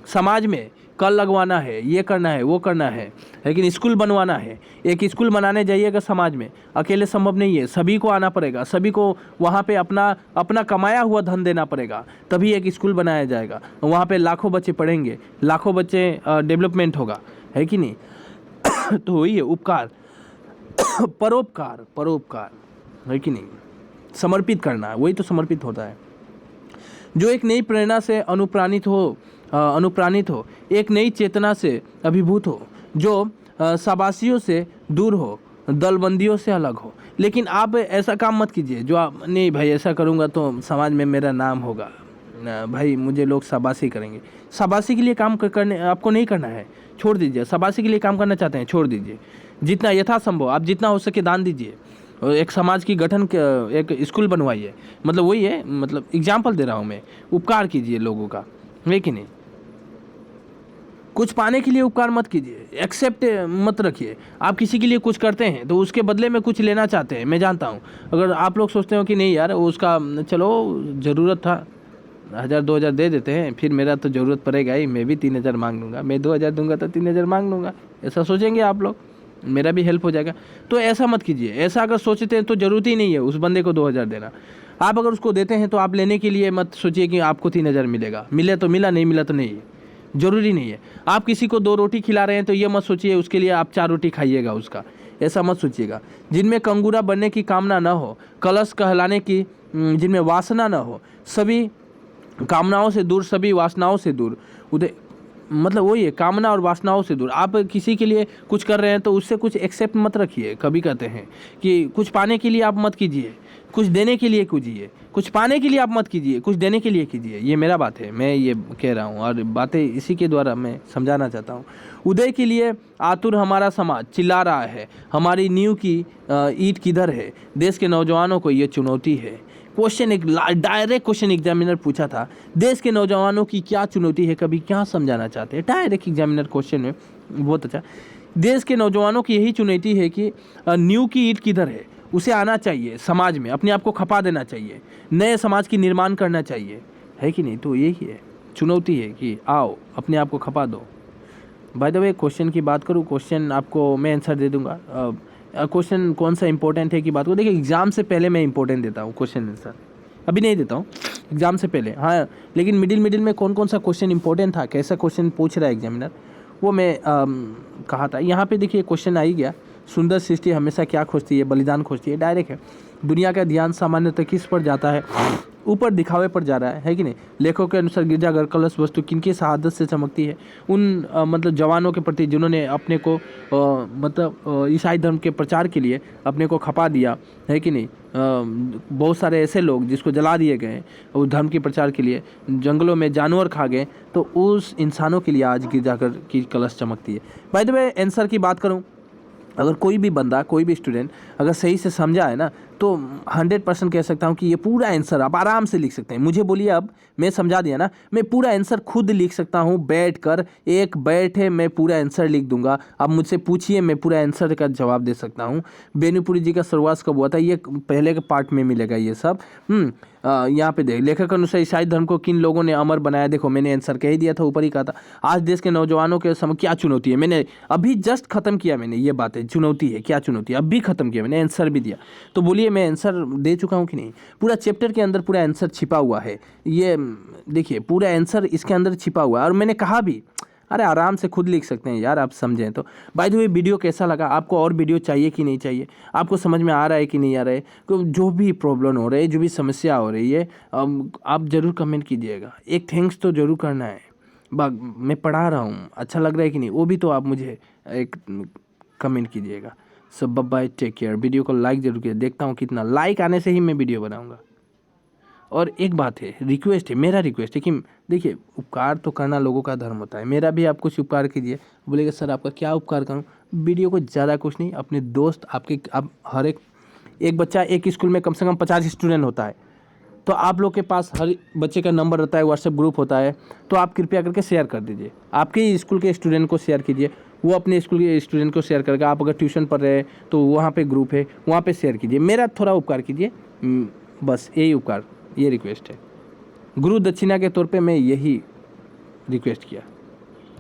समाज में कल लगवाना है, ये करना है, वो करना है, लेकिन स्कूल बनवाना है। एक स्कूल बनाने जाइएगा समाज में, अकेले संभव नहीं है, सभी को आना पड़ेगा, सभी को वहाँ पे अपना कमाया हुआ धन देना पड़ेगा, तभी एक स्कूल बनाया जाएगा। वहाँ पे लाखों बच्चे पढ़ेंगे, लाखों बच्चे डेवलपमेंट होगा, है कि नहीं। तो वही है उपकार, परोपकार, है कि नहीं। समर्पित करना, वही तो समर्पित होता है। जो एक नई प्रेरणा से अनुप्राणित हो, एक नई चेतना से अभिभूत हो, जो शाबाशियों से दूर हो, दलबंदियों से अलग हो। लेकिन आप ऐसा काम मत कीजिए जो आप, नहीं भाई ऐसा करूँगा तो समाज में मेरा नाम होगा, भाई मुझे लोग शाबाशी करेंगे। शाबाशी के लिए काम करने आपको नहीं करना है, छोड़ दीजिए। शाबाशी के लिए काम करना चाहते हैं, छोड़ दीजिए। जितना यथासंभव आप जितना हो सके दान दीजिए। एक समाज की गठन, एक स्कूल बनवाइए, मतलब वही है, मतलब एग्जाम्पल दे रहा हूँ मैं। उपकार कीजिए लोगों का, है कि नहीं। कुछ पाने के लिए उपकार मत कीजिए, एक्सेप्ट मत रखिए। आप किसी के लिए कुछ करते हैं तो उसके बदले में कुछ लेना चाहते हैं, मैं जानता हूँ। अगर आप लोग सोचते हो कि नहीं यार उसका चलो ज़रूरत था, 1000-2000 दे देते हैं, फिर मेरा तो ज़रूरत पड़ेगा ही, मैं भी 3000 मांग लूँगा, मैं 2000 दूंगा तो 3000 मांग लूँगा, ऐसा सोचेंगे आप लोग, मेरा भी हेल्प हो जाएगा। तो ऐसा मत कीजिए। ऐसा अगर सोचते हैं तो ज़रूरत ही नहीं है उस बंदे को 2000 देना। आप अगर उसको देते हैं तो आप लेने के लिए मत सोचिए कि आपको 3000 मिलेगा, मिले तो मिला, नहीं मिला तो नहीं, ज़रूरी नहीं है। आप किसी को 2 रोटी खिला रहे हैं तो ये मत सोचिए उसके लिए आप 4 रोटी खाइएगा उसका, ऐसा मत सोचिएगा। जिनमें कंगूरा बनने की कामना न हो, कलश कहलाने की जिनमें वासना न हो, सभी कामनाओं से दूर, सभी वासनाओं से दूर, उदय, मतलब वही है, कामना और वासनाओं से दूर। आप किसी के लिए कुछ कर रहे हैं तो उससे कुछ एक्सेप्ट मत रखिए। कभी कहते हैं कि कुछ पाने के लिए आप मत कीजिए, कुछ देने के लिए कीजिए। कुछ पाने के लिए आप मत कीजिए, कुछ देने के लिए कीजिए। ये मेरा बात है, मैं ये कह रहा हूँ और बातें इसी के द्वारा मैं समझाना चाहता हूँ। उदय के लिए आतुर हमारा समाज चिल्ला रहा है, हमारी नींव की ईंट किधर है। देश के नौजवानों को ये चुनौती है। क्वेश्चन, एक डायरेक्ट क्वेश्चन एग्जामिनर पूछा था, देश के नौजवानों की क्या चुनौती है, कभी क्या समझाना चाहते हैं। डायरेक्ट एग्जामिनर क्वेश्चन में, बहुत अच्छा। देश के नौजवानों की यही चुनौती है कि नींव की ईंट किधर है, उसे आना चाहिए, समाज में अपने आप को खपा देना चाहिए, नए समाज की निर्माण करना चाहिए, है कि नहीं। तो यही है चुनौती है कि आओ अपने आप को खपा दो। बाय द वे क्वेश्चन की बात करूँ, क्वेश्चन आपको मैं आंसर दे दूंगा। क्वेश्चन कौन सा इंपॉर्टेंट है की बात को, देखिए एग्जाम से पहले मैं इंपॉर्टेंट देता हूँ क्वेश्चन आंसर, अभी नहीं देता हूँ, एग्जाम से पहले। हाँ, लेकिन मिडिल में कौन कौन सा क्वेश्चन इंपॉर्टेंट था, कैसा क्वेश्चन पूछ रहा है एग्जामिनर, वो मैं कहा था। यहाँ पे देखिए क्वेश्चन आ ही गया, सुंदर सृष्टि हमेशा क्या खोजती है, बलिदान खोजती है। डायरेक्ट है, दुनिया का ध्यान सामान्यतः किस पर जाता है, ऊपर दिखावे पर जा रहा है कि नहीं। लेखकों के अनुसार गिरजाघर कलश वस्तु किनकी शहादत से चमकती है, उन मतलब जवानों के प्रति जिन्होंने अपने को मतलब ईसाई धर्म के प्रचार के लिए अपने को खपा दिया, है कि नहीं। बहुत सारे ऐसे लोग जिसको जला दिए गए उस धर्म के प्रचार के लिए, जंगलों में जानवर खा गए, तो उस इंसानों के लिए आज गिरजाघर की कलश चमकती है। बाय द वे आंसर की बात करूँ, अगर कोई भी बंदा, कोई भी स्टूडेंट अगर सही से समझा है ना, तो 100% कह सकता हूँ कि ये पूरा आंसर आप आराम से लिख सकते हैं। मुझे बोलिए, अब मैं समझा दिया ना, मैं पूरा आंसर खुद लिख सकता हूँ बैठकर, एक बैठे मैं पूरा आंसर लिख दूंगा। अब मुझसे पूछिए, मैं पूरा आंसर का जवाब दे सकता हूँ। बेनीपुरी जी का शुरुआत कब हुआ था, ये पहले के पार्ट में मिलेगा ये सब। यहाँ पे देख, लेखक के अनुसार ईसाई धर्म को किन लोगों ने अमर बनाया। देखो मैंने आंसर कह ही दिया था, ऊपर ही कहा था। आज देश के नौजवानों के समय क्या चुनौती है, मैंने अभी जस्ट खत्म किया, मैंने ये बातें, चुनौती है क्या चुनौती है, अभी खत्म किया मैंने, आंसर भी दिया। तो बोलिए मैं आंसर दे चुका हूँ कि नहीं। पूरा चैप्टर के अंदर पूरा आंसर छिपा हुआ है, ये देखिए पूरा आंसर इसके अंदर छिपा हुआ है। और मैंने कहा भी, अरे आराम से खुद लिख सकते हैं यार, आप समझें तो। बाय द वे वीडियो कैसा लगा, आपको और वीडियो चाहिए कि नहीं चाहिए, आपको समझ में आ रहा है कि नहीं आ रहा है, जो भी प्रॉब्लम हो रही है, जो भी समस्या हो रही है, आप ज़रूर कमेंट कीजिएगा। एक थैंक्स तो ज़रूर करना है, मैं पढ़ा रहा हूँ, अच्छा लग रहा है कि नहीं, वो भी तो आप मुझे एक कमेंट कीजिएगा। सो बाय, टेक केयर। वीडियो को लाइक जरूर किया, देखता हूँ कितना लाइक आने से ही मैं वीडियो बनाऊँगा। और एक बात है, रिक्वेस्ट है, मेरा रिक्वेस्ट है कि देखिए, उपकार तो करना लोगों का धर्म होता है, मेरा भी आप कुछ उपकार कीजिए। बोलेगा सर आपका क्या उपकार करूं? वीडियो को ज़्यादा कुछ नहीं, अपने दोस्त आपके, आप हर एक बच्चा एक स्कूल में कम से कम 50 स्टूडेंट होता है, तो आप लोग के पास हर बच्चे का नंबर रहता है, व्हाट्सएप ग्रुप होता है, तो आप कृपया करके शेयर कर दीजिए। आपके ही स्कूल के स्टूडेंट को शेयर कीजिए, वो अपने स्कूल के स्टूडेंट को शेयर करके, आप अगर ट्यूशन पढ़ रहे हैं तो वहाँ पे ग्रुप है, वहाँ पे शेयर कीजिए। मेरा थोड़ा उपकार कीजिए, बस यही उपकार, ये रिक्वेस्ट है। गुरु दक्षिणा के तौर पे मैं यही रिक्वेस्ट किया।